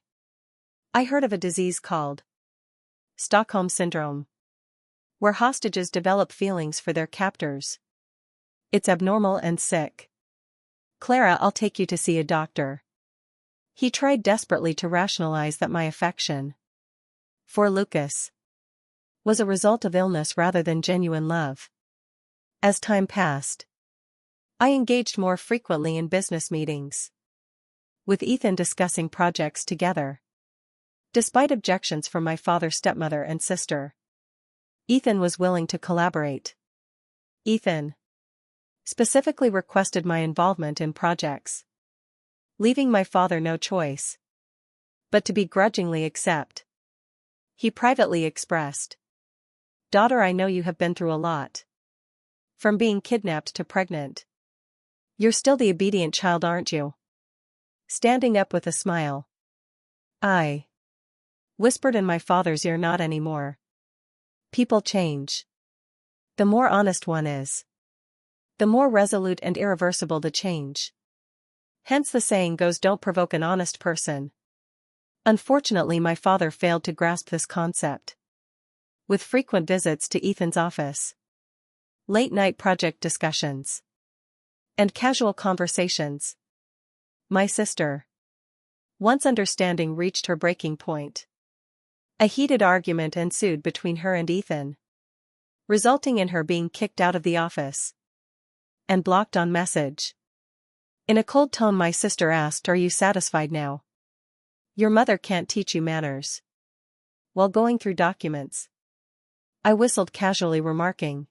"I heard of a disease called Stockholm Syndrome, where hostages develop feelings for their captors. It's abnormal and sick. Clara, I'll take you to see a doctor." He tried desperately to rationalize that my affection for Lucas was a result of illness rather than genuine love. As time passed, I engaged more frequently in business meetings, with Ethan discussing projects together. Despite objections from my father's stepmother and sister, Ethan was willing to collaborate. Ethan specifically requested my involvement in projects, leaving my father no choice but to begrudgingly accept. He privately expressed, "Daughter, I know you have been through a lot. From being kidnapped to pregnant. You're still the obedient child, aren't you? Standing up with a smile. I whispered in my father's ear, not anymore. People change. The more honest one is, the more resolute and irreversible the change. Hence the saying goes, don't provoke an honest person. Unfortunately, my father failed to grasp this concept. With frequent visits to Ethan's office, late-night project discussions, and casual conversations, my sister, once understanding, reached her breaking point. A heated argument ensued between her and Ethan, resulting in her being kicked out of the office and blocked on message. In a cold tone, my sister asked, "Are you satisfied now? Your mother can't teach you manners." While going through documents, I whistled casually, remarking,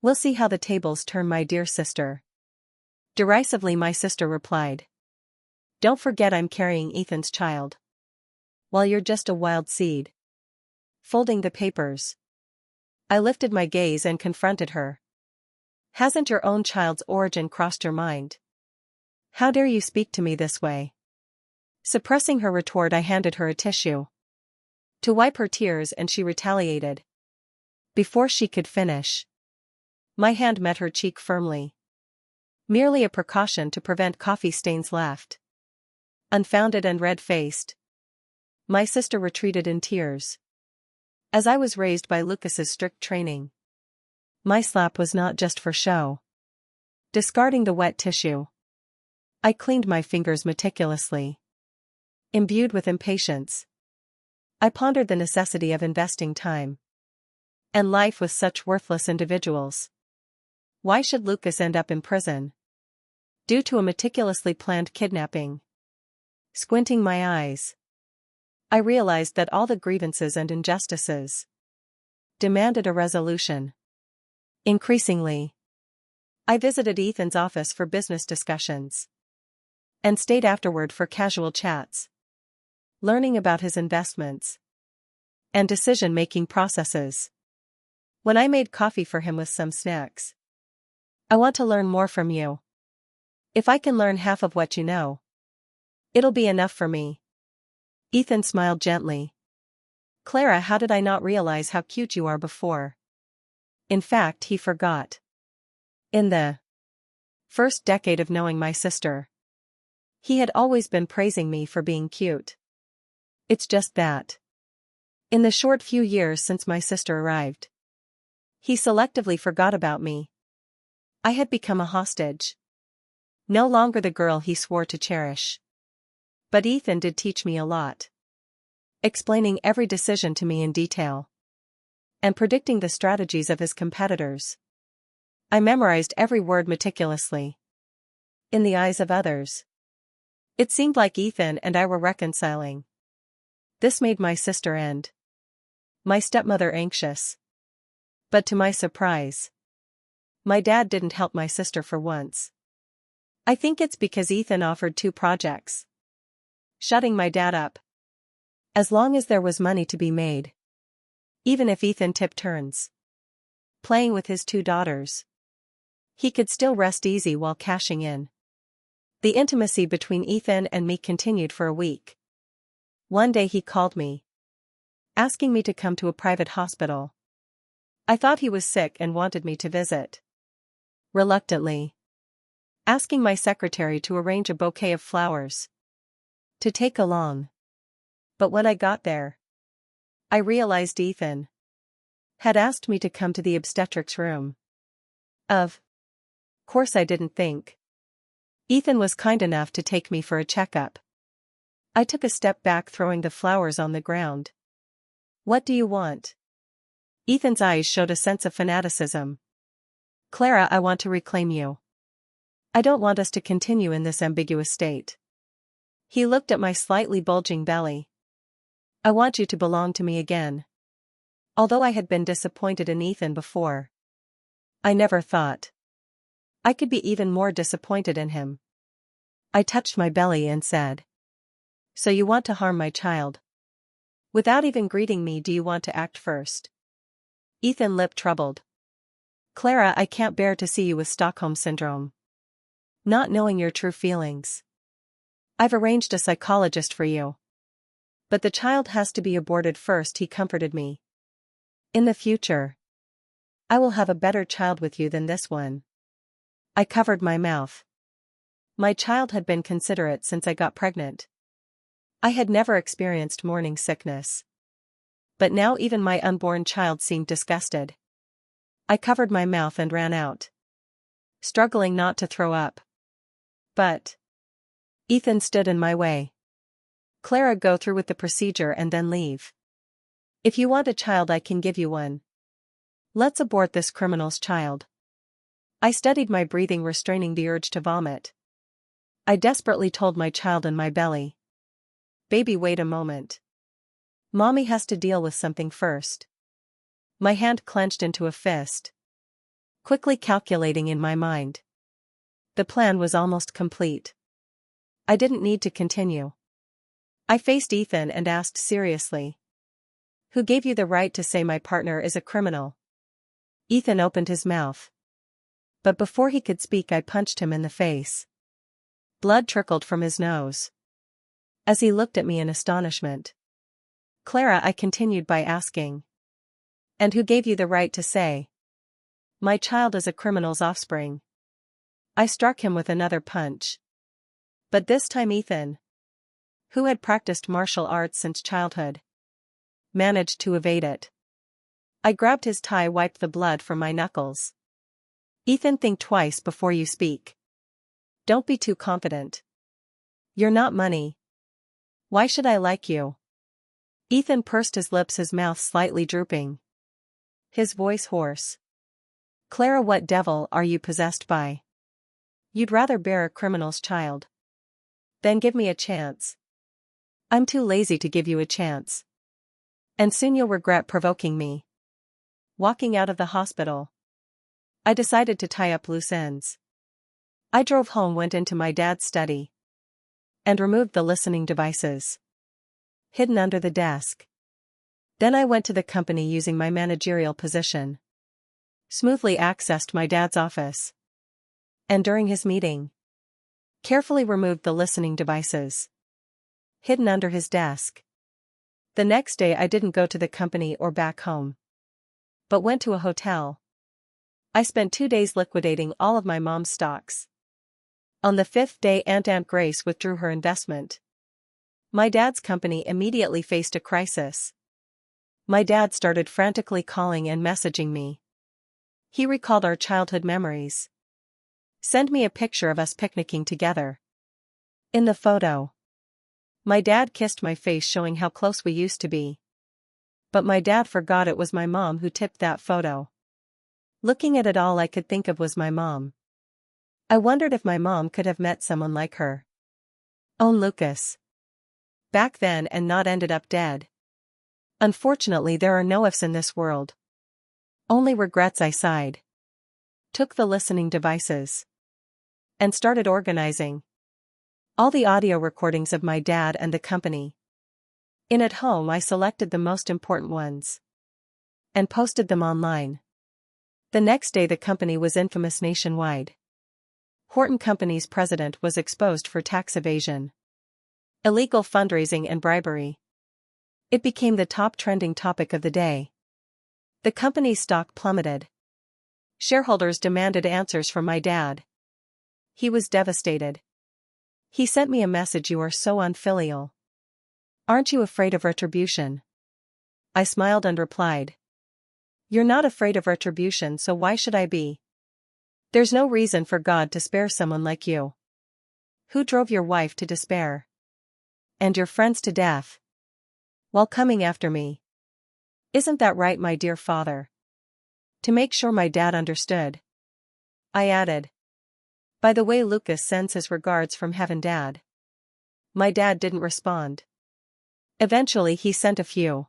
"We'll see how the tables turn, my dear sister." Derisively, my sister replied, "Don't forget I'm carrying Ethan's child, while you're just a wild seed." Folding the papers, I lifted my gaze and confronted her. "Hasn't your own child's origin crossed your mind? How dare you speak to me this way?" Suppressing her retort, I handed her a tissue to wipe her tears, and she retaliated. Before she could finish, my hand met her cheek firmly. Merely a precaution to prevent coffee stains left. Unfounded and red-faced, my sister retreated in tears. As I was raised by Lucas's strict training, my slap was not just for show. Discarding the wet tissue, I cleaned my fingers meticulously. Imbued with impatience, I pondered the necessity of investing time and life with such worthless individuals. Why should Lucas end up in prison due to a meticulously planned kidnapping? Squinting my eyes, I realized that all the grievances and injustices demanded a resolution. Increasingly, I visited Ethan's office for business discussions and stayed afterward for casual chats, learning about his investments and decision-making processes. When I made coffee for him with some snacks, "I want to learn more from you. If I can learn half of what you know, it'll be enough for me." Ethan smiled gently. "Clara, how did I not realize how cute you are before?" In fact, he forgot. In the first decade of knowing my sister, he had always been praising me for being cute. It's just that, in the short few years since my sister arrived, he selectively forgot about me. I had become a hostage. No longer the girl he swore to cherish. But Ethan did teach me a lot, explaining every decision to me in detail and predicting the strategies of his competitors. I memorized every word meticulously. In the eyes of others, it seemed like Ethan and I were reconciling. This made my sister and my stepmother anxious. But to my surprise, my dad didn't help my sister for once. I think it's because Ethan offered 2 projects, shutting my dad up. As long as there was money to be made, even if Ethan tipped turns, playing with his 2 daughters, he could still rest easy while cashing in. The intimacy between Ethan and me continued for a week. One day he called me, asking me to come to a private hospital. I thought he was sick and wanted me to visit. Reluctantly, asking my secretary to arrange a bouquet of flowers to take along. But when I got there, I realized Ethan had asked me to come to the obstetrics room. Of course I didn't think. Ethan was kind enough to take me for a checkup. I took a step back, throwing the flowers on the ground. "What do you want?" Ethan's eyes showed a sense of fanaticism. "Clara, I want to reclaim you. I don't want us to continue in this ambiguous state." He looked at my slightly bulging belly. "I want you to belong to me again." Although I had been disappointed in Ethan before, I never thought I could be even more disappointed in him. I touched my belly and said, "So you want to harm my child? Without even greeting me, do you want to act first?" Ethan lip troubled. Clara, I can't bear to see you with Stockholm Syndrome. Not knowing your true feelings. I've arranged a psychologist for you. But the child has to be aborted first, he comforted me. In the future, I will have a better child with you than this one. I covered my mouth. My child had been considerate since I got pregnant. I had never experienced morning sickness. But now even my unborn child seemed disgusted. I covered my mouth and ran out, struggling not to throw up. But Ethan stood in my way. Clara, go through with the procedure and then leave. If you want a child, I can give you one. Let's abort this criminal's child. I studied my breathing, restraining the urge to vomit. I desperately told my child in my belly, baby, wait a moment. Mommy has to deal with something first. My hand clenched into a fist, quickly calculating in my mind. The plan was almost complete. I didn't need to continue. I faced Ethan and asked seriously, who gave you the right to say my partner is a criminal? Ethan opened his mouth. But before he could speak, I punched him in the face. Blood trickled from his nose as he looked at me in astonishment. Clara, I continued by asking, and who gave you the right to say my child is a criminal's offspring? I struck him with another punch. But this time Ethan, who had practiced martial arts since childhood, managed to evade it. I grabbed his tie, wiped the blood from my knuckles. Ethan, think twice before you speak. Don't be too confident. You're not money. Why should I like you? Ethan pursed his lips, his mouth slightly drooping, his voice hoarse. Clara, what devil are you possessed by? You'd rather bear a criminal's child. Then give me a chance. I'm too lazy to give you a chance. And soon you'll regret provoking me. Walking out of the hospital, I decided to tie up loose ends. I drove home, went into my dad's study, and removed the listening devices hidden under the desk. Then I went to the company using my managerial position. Smoothly accessed my dad's office. And during his meeting, carefully removed the listening devices hidden under his desk. The next day I didn't go to the company or back home, but went to a hotel. I spent 2 days liquidating all of my mom's stocks. On the 5th day, Aunt Grace withdrew her investment. My dad's company immediately faced a crisis. My dad started frantically calling and messaging me. He recalled our childhood memories. Send me a picture of us picnicking together. In the photo, my dad kissed my face, showing how close we used to be. But my dad forgot it was my mom who tipped that photo. Looking at it, all I could think of was my mom. I wondered if my mom could have met someone like her. Own Lucas. Back then and not ended up dead. Unfortunately, there are no ifs in this world. Only regrets, I sighed. Took the listening devices and started organizing all the audio recordings of my dad and the company. In at home, I selected the most important ones and posted them online. The next day, the company was infamous nationwide. Horton Company's president was exposed for tax evasion, illegal fundraising, and bribery. It became the top trending topic of the day. The company's stock plummeted. Shareholders demanded answers from my dad. He was devastated. He sent me a message, "You are so unfilial. Aren't you afraid of retribution?" I smiled and replied, "You're not afraid of retribution, so why should I be? There's no reason for God to spare someone like you. Who drove your wife to despair? And your friends to death? While coming after me. Isn't that right, my dear father?" To make sure my dad understood, I added, "By the way, Lucas sends his regards from heaven, Dad." My dad didn't respond. Eventually he sent a few.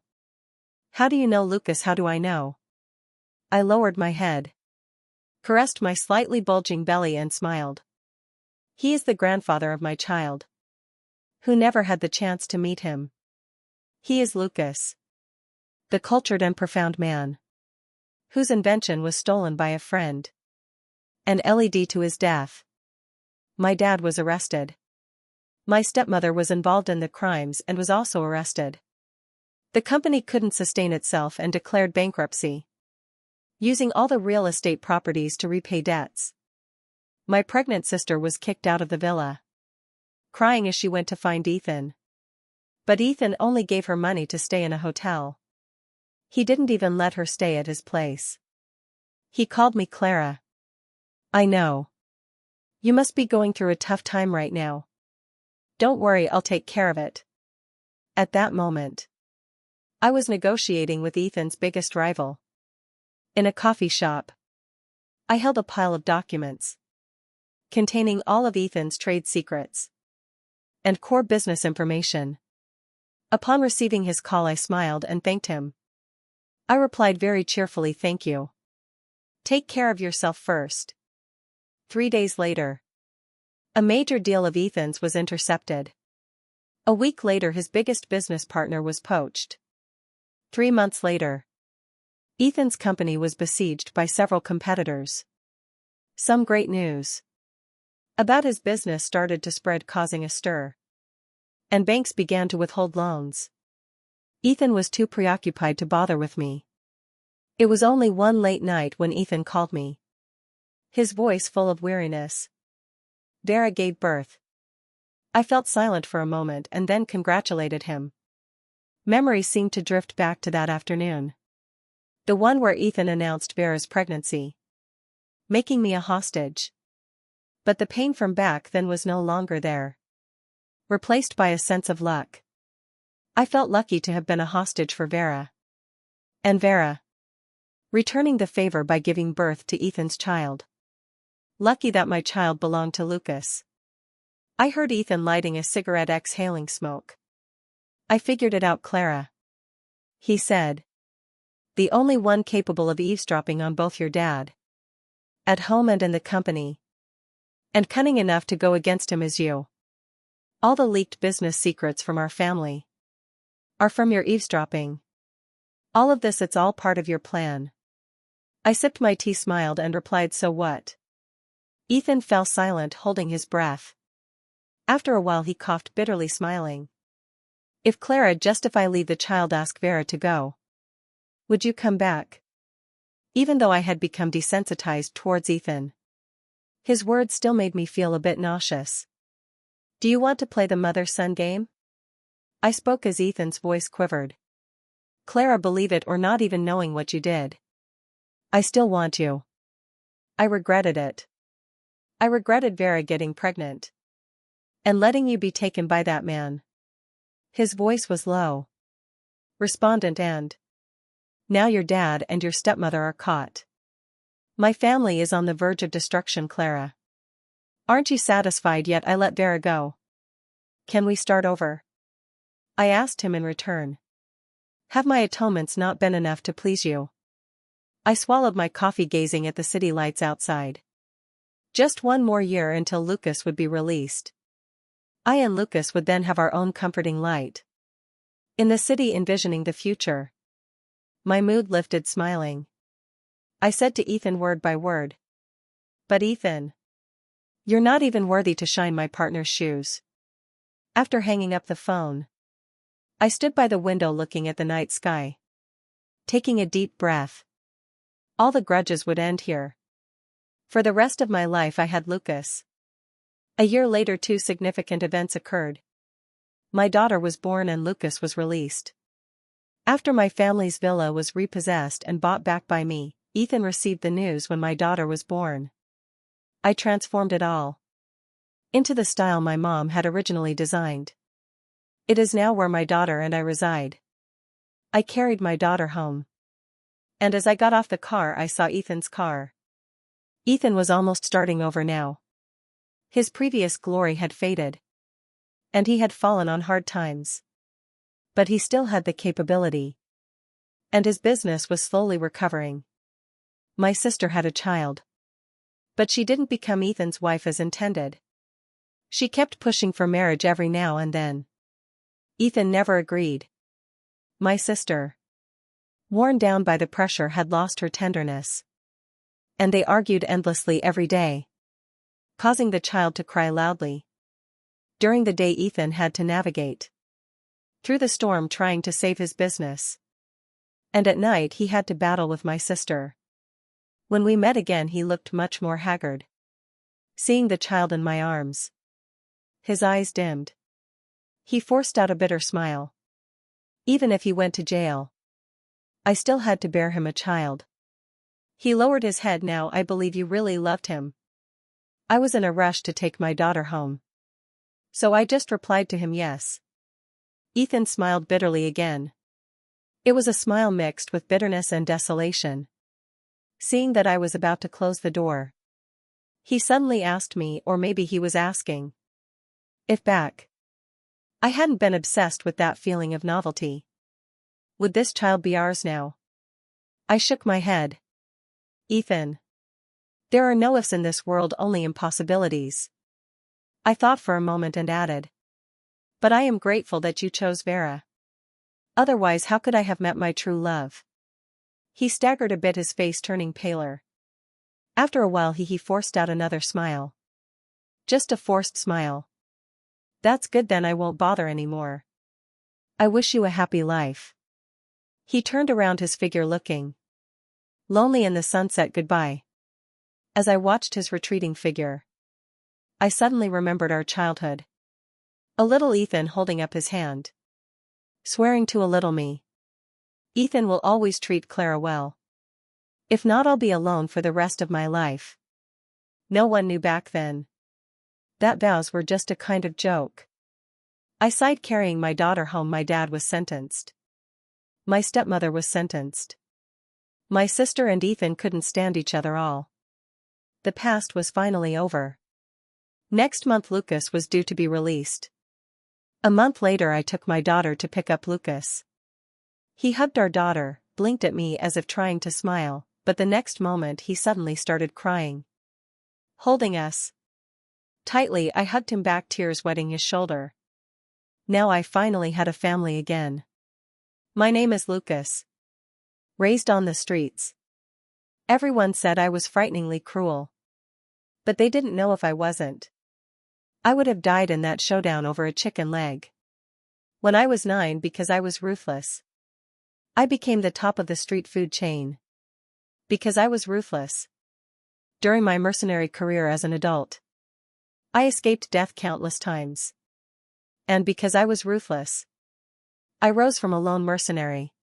"How do you know, Lucas? How do I know?" I lowered my head, caressed my slightly bulging belly and smiled. "He is the grandfather of my child, who never had the chance to meet him. He is Lucas, the cultured and profound man, whose invention was stolen by a friend. An LED to his death. My dad was arrested. My stepmother was involved in the crimes and was also arrested. The company couldn't sustain itself and declared bankruptcy, using all the real estate properties to repay debts. My pregnant sister was kicked out of the villa, crying as she went to find Ethan. But Ethan only gave her money to stay in a hotel. He didn't even let her stay at his place. He called me Clara. I know. You must be going through a tough time right now. Don't worry, I'll take care of it. At that moment, I was negotiating with Ethan's biggest rival. In a coffee shop, I held a pile of documents containing all of Ethan's trade secrets and core business information. Upon receiving his call, I smiled and thanked him. I replied very cheerfully, "Thank you. Take care of yourself first." 3 days later, a major deal of Ethan's was intercepted. A week later, his biggest business partner was poached. 3 months later, Ethan's company was besieged by several competitors. Some great news about his business started to spread, causing a stir, and banks began to withhold loans. Ethan was too preoccupied to bother with me. It was only one late night when Ethan called me, his voice full of weariness. "Vera gave birth." I felt silent for a moment and then congratulated him. Memories seemed to drift back to that afternoon. The one where Ethan announced Vera's pregnancy, making me a hostage. But the pain from back then was no longer there, replaced by a sense of luck. I felt lucky to have been a hostage for Vera. And Vera, returning the favor by giving birth to Ethan's child. Lucky that my child belonged to Lucas. I heard Ethan lighting a cigarette, exhaling smoke. "I figured it out, Clara," he said. "The only one capable of eavesdropping on both your dad, at home and in the company, and cunning enough to go against him is you. All the leaked business secrets from our family are from your eavesdropping. All of this, it's all part of your plan." I sipped my tea, smiled and replied, "So what?" Ethan fell silent, holding his breath. After a while he coughed bitterly, smiling. "If Clara, just if I leave the child, ask Vera to go, would you come back?" Even though I had become desensitized towards Ethan, his words still made me feel a bit nauseous. "Do you want to play the mother-son game?" I spoke as Ethan's voice quivered. "Clara, believe it or not, even knowing what you did, I still want you." I regretted it. I regretted Vera getting pregnant and letting you be taken by that man. His voice was low, respondent, and now your dad and your stepmother are caught. My family is on the verge of destruction, Clara. Aren't you satisfied yet? I let Vera go. Can we start over?" I asked him in return. "Have my atonements not been enough to please you?" I swallowed my coffee, gazing at the city lights outside. Just one more year until Lucas would be released. I and Lucas would then have our own comforting light in the city, envisioning the future. My mood lifted, smiling. I said to Ethan word by word, "But Ethan, you're not even worthy to shine my partner's shoes." After hanging up the phone, I stood by the window looking at the night sky, taking a deep breath. All the grudges would end here. For the rest of my life I had Lucas. A year later, 2 significant events occurred. My daughter was born and Lucas was released. After my family's villa was repossessed and bought back by me, Ethan received the news when my daughter was born. I transformed it all into the style my mom had originally designed. It is now where my daughter and I reside. I carried my daughter home, and as I got off the car I saw Ethan's car. Ethan was almost starting over now. His previous glory had faded, and he had fallen on hard times. But he still had the capability, and his business was slowly recovering. My sister had a child, but she didn't become Ethan's wife as intended. She kept pushing for marriage every now and then. Ethan never agreed. My sister worn down by the pressure, had lost her tenderness. And they argued endlessly every day, causing the child to cry loudly. During the day, Ethan had to navigate through the storm trying to save his business. And at night he had to battle with my sister. When we met again, he looked much more haggard. Seeing the child in my arms, his eyes dimmed. He forced out a bitter smile. Even if he went to jail, I still had to bear him a child. He lowered his head. Now I believe you really loved him. I was in a rush to take my daughter home, so I just replied to him yes. Ethan smiled bitterly again. It was a smile mixed with bitterness and desolation. Seeing that I was about to close the door, he suddenly asked me, or maybe he was asking, if back. I hadn't been obsessed with that feeling of novelty. Would this child be ours now? I shook my head. Ethan, there are no ifs in this world, only impossibilities. I thought for a moment and added, but I am grateful that you chose Vera. Otherwise, how could I have met my true love? He staggered a bit, his face turning paler. After a while he forced out another smile. Just a forced smile. That's good, then I won't bother anymore. I wish you a happy life. He turned around, his figure looking lonely in the sunset goodbye. As I watched his retreating figure, I suddenly remembered our childhood. A little Ethan holding up his hand, swearing to a little me. Ethan will always treat Clara well. If not, I'll be alone for the rest of my life. No one knew back then that vows were just a kind of joke. I sighed. Carrying my daughter home, my dad was sentenced. My stepmother was sentenced. My sister and Ethan couldn't stand each other. All the past was finally over. Next month Lucas was due to be released. A month later I took my daughter to pick up Lucas. He hugged our daughter, blinked at me as if trying to smile, but the next moment he suddenly started crying. Holding us tightly, I hugged him back, tears wetting his shoulder. Now I finally had a family again. My name is Lucas. Raised on the streets. Everyone said I was frighteningly cruel. But they didn't know if I wasn't. I would have died in that showdown over a chicken leg. When I was 9, because I was ruthless. I became the top of the street food chain. Because I was ruthless. During my mercenary career as an adult, I escaped death countless times. And because I was ruthless, I rose from a lone mercenary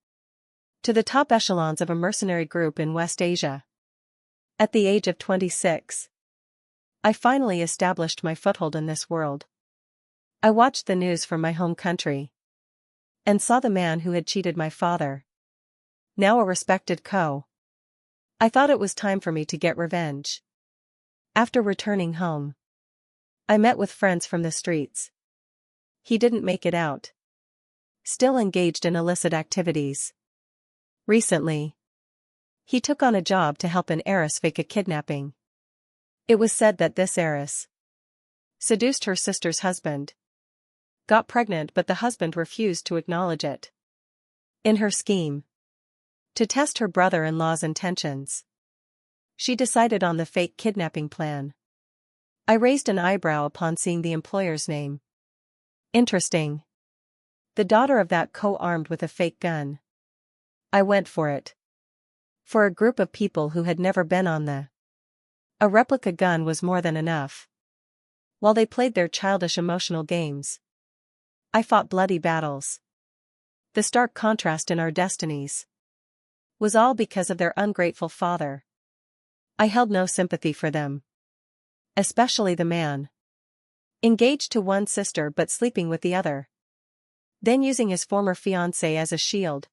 to the top echelons of a mercenary group in West Asia. At the age of 26, I finally established my foothold in this world. I watched the news from my home country and saw the man who had cheated my father, now a respected co. I thought it was time for me to get revenge. After returning home, I met with friends from the streets. He didn't make it out. Still engaged in illicit activities. Recently, he took on a job to help an heiress fake a kidnapping. It was said that this heiress seduced her sister's husband, got pregnant, but the husband refused to acknowledge it. In her scheme to test her brother-in-law's intentions, she decided on the fake kidnapping plan. I raised an eyebrow upon seeing the employer's name. Interesting. The daughter of that co-armed with a fake gun. I went for it. For a group of people who had never been on a replica gun was more than enough. While they played their childish emotional games, I fought bloody battles. The stark contrast in our destinies was all because of their ungrateful father. I held no sympathy for them. Especially the man. Engaged to one sister but sleeping with the other. Then using his former fiancée as a shield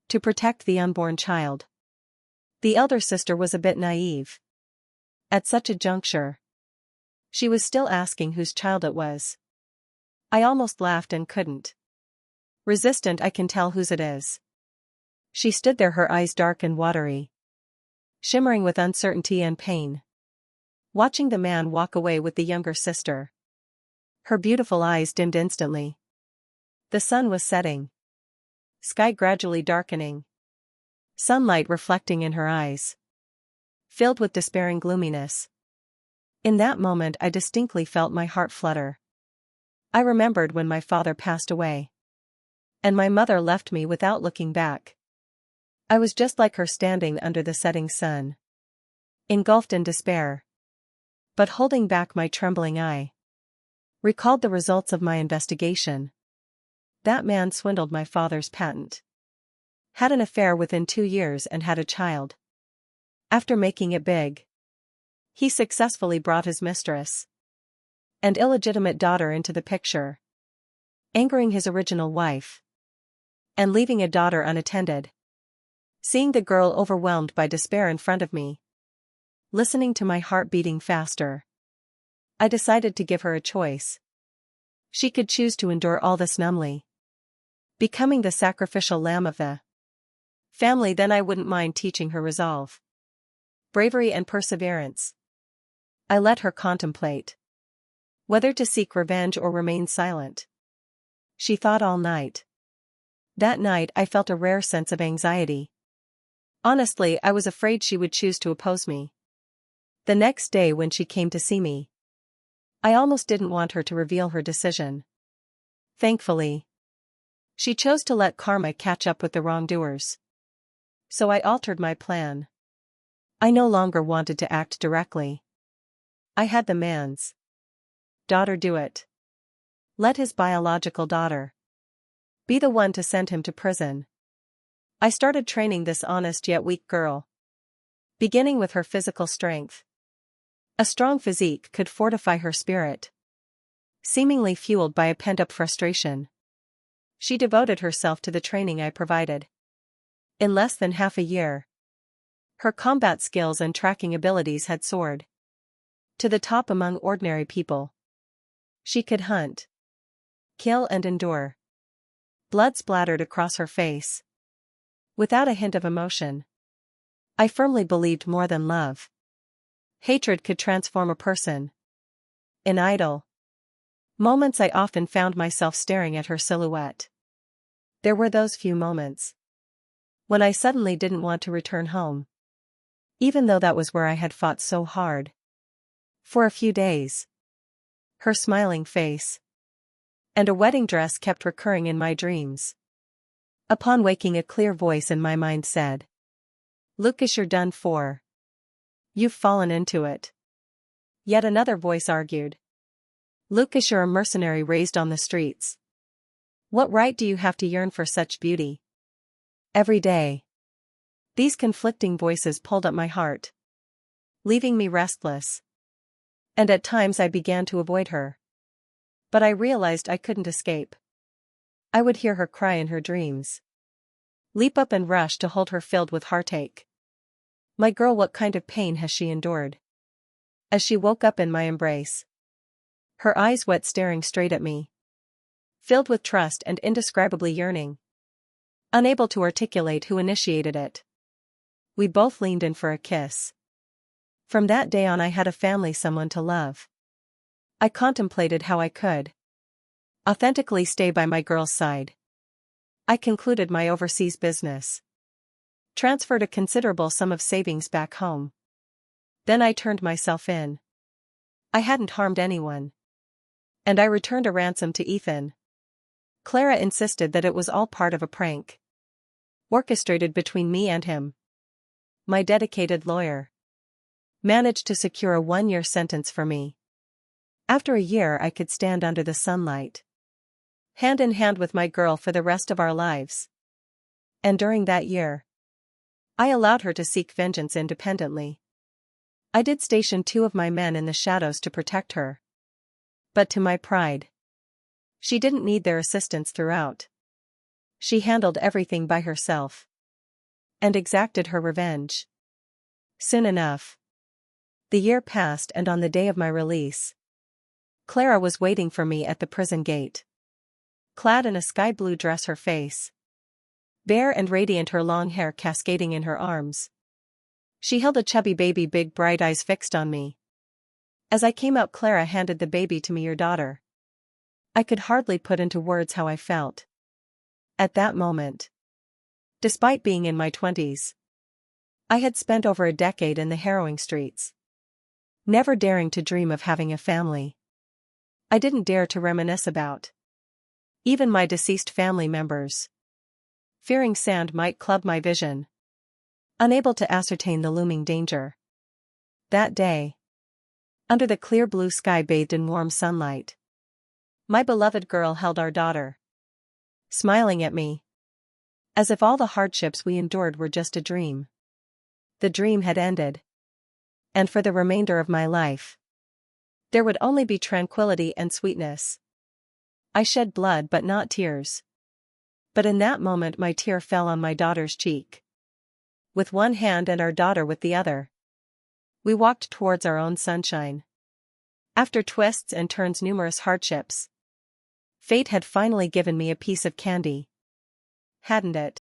to protect the unborn child. The elder sister was a bit naive. At such a juncture, she was still asking whose child it was. I almost laughed and couldn't resistant. I can tell whose it is. She stood there, her eyes dark and watery, shimmering with uncertainty and pain, watching the man walk away with the younger sister. Her beautiful eyes dimmed instantly. The sun was setting. Sky gradually darkening. sunlight reflecting in her eyes, filled with despairing gloominess. In that moment I distinctly felt my heart flutter. I remembered when my father passed away, and my mother left me without looking back. I was just like her, standing under the setting sun, engulfed in despair, but holding back my trembling eye. Recalled the results of my investigation. That man swindled my father's patent. Had an affair within 2 years and had a child. After making it big, he successfully brought his mistress and illegitimate daughter into the picture, angering his original wife and leaving a daughter unattended. Seeing the girl overwhelmed by despair in front of me, listening to my heart beating faster, I decided to give her a choice. She could choose to endure all this numbly, becoming the sacrificial lamb of the family. Then I wouldn't mind teaching her resolve, bravery and perseverance. I let her contemplate whether to seek revenge or remain silent. She thought all night. That night I felt a rare sense of anxiety. Honestly, I was afraid she would choose to oppose me. The next day when she came to see me, I almost didn't want her to reveal her decision. Thankfully, she chose to let karma catch up with the wrongdoers. So I altered my plan. I no longer wanted to act directly. I had the man's daughter do it. Let his biological daughter be the one to send him to prison. I started training this honest yet weak girl, beginning with her physical strength. A strong physique could fortify her spirit. Seemingly fueled by a pent-up frustration, she devoted herself to the training I provided. In less than half a year, her combat skills and tracking abilities had soared to the top among ordinary people. She could hunt, kill and endure. Blood splattered across her face, without a hint of emotion. I firmly believed more than love, hatred could transform a person. In idle moments I often found myself staring at her silhouette. There were those few moments when I suddenly didn't want to return home, even though that was where I had fought so hard. For a few days, her smiling face and a wedding dress kept recurring in my dreams. Upon waking, a clear voice in my mind said, "Lucas, you're done for. You've fallen into it." Yet another voice argued, "Lucas, you're a mercenary raised on the streets. What right do you have to yearn for such beauty?" Every day, these conflicting voices pulled at my heart, leaving me restless. And at times I began to avoid her. But I realized I couldn't escape. I would hear her cry in her dreams, leap up and rush to hold her, filled with heartache. My girl, what kind of pain has she endured? As she woke up in my embrace, her eyes wet, staring straight at me, filled with trust and indescribably yearning. Unable to articulate who initiated it, we both leaned in for a kiss. From that day on I had a family, someone to love. I contemplated how I could authentically stay by my girl's side. I concluded my overseas business, transferred a considerable sum of savings back home. Then I turned myself in. I hadn't harmed anyone. And I returned a ransom to Ethan. Clara insisted that it was all part of a prank orchestrated between me and him. My dedicated lawyer managed to secure a 1-year sentence for me. After a year I could stand under the sunlight, hand in hand with my girl for the rest of our lives. And during that year, I allowed her to seek vengeance independently. I did station 2 of my men in the shadows to protect her. But to my pride, she didn't need their assistance throughout. She handled everything by herself and exacted her revenge. Soon enough, the year passed, and on the day of my release, Clara was waiting for me at the prison gate. Clad in a sky blue dress, her face bare and radiant, her long hair cascading in her arms, she held a chubby baby, big bright eyes fixed on me. As I came out, Clara handed the baby to me. "Your daughter." I could hardly put into words how I felt. At that moment, Despite being in my 20s, I had spent over a decade in the harrowing streets, never daring to dream of having a family. I didn't dare to reminisce about even my deceased family members, fearing sand might club my vision, unable to ascertain the looming danger. That day, under the clear blue sky bathed in warm sunlight, my beloved girl held our daughter, smiling at me, as if all the hardships we endured were just a dream. The dream had ended, and for the remainder of my life, there would only be tranquility and sweetness. I shed blood but not tears. But in that moment my tear fell on my daughter's cheek. With one hand and our daughter with the other, we walked towards our own sunshine. After twists and turns, numerous hardships, fate had finally given me a piece of candy. Hadn't it?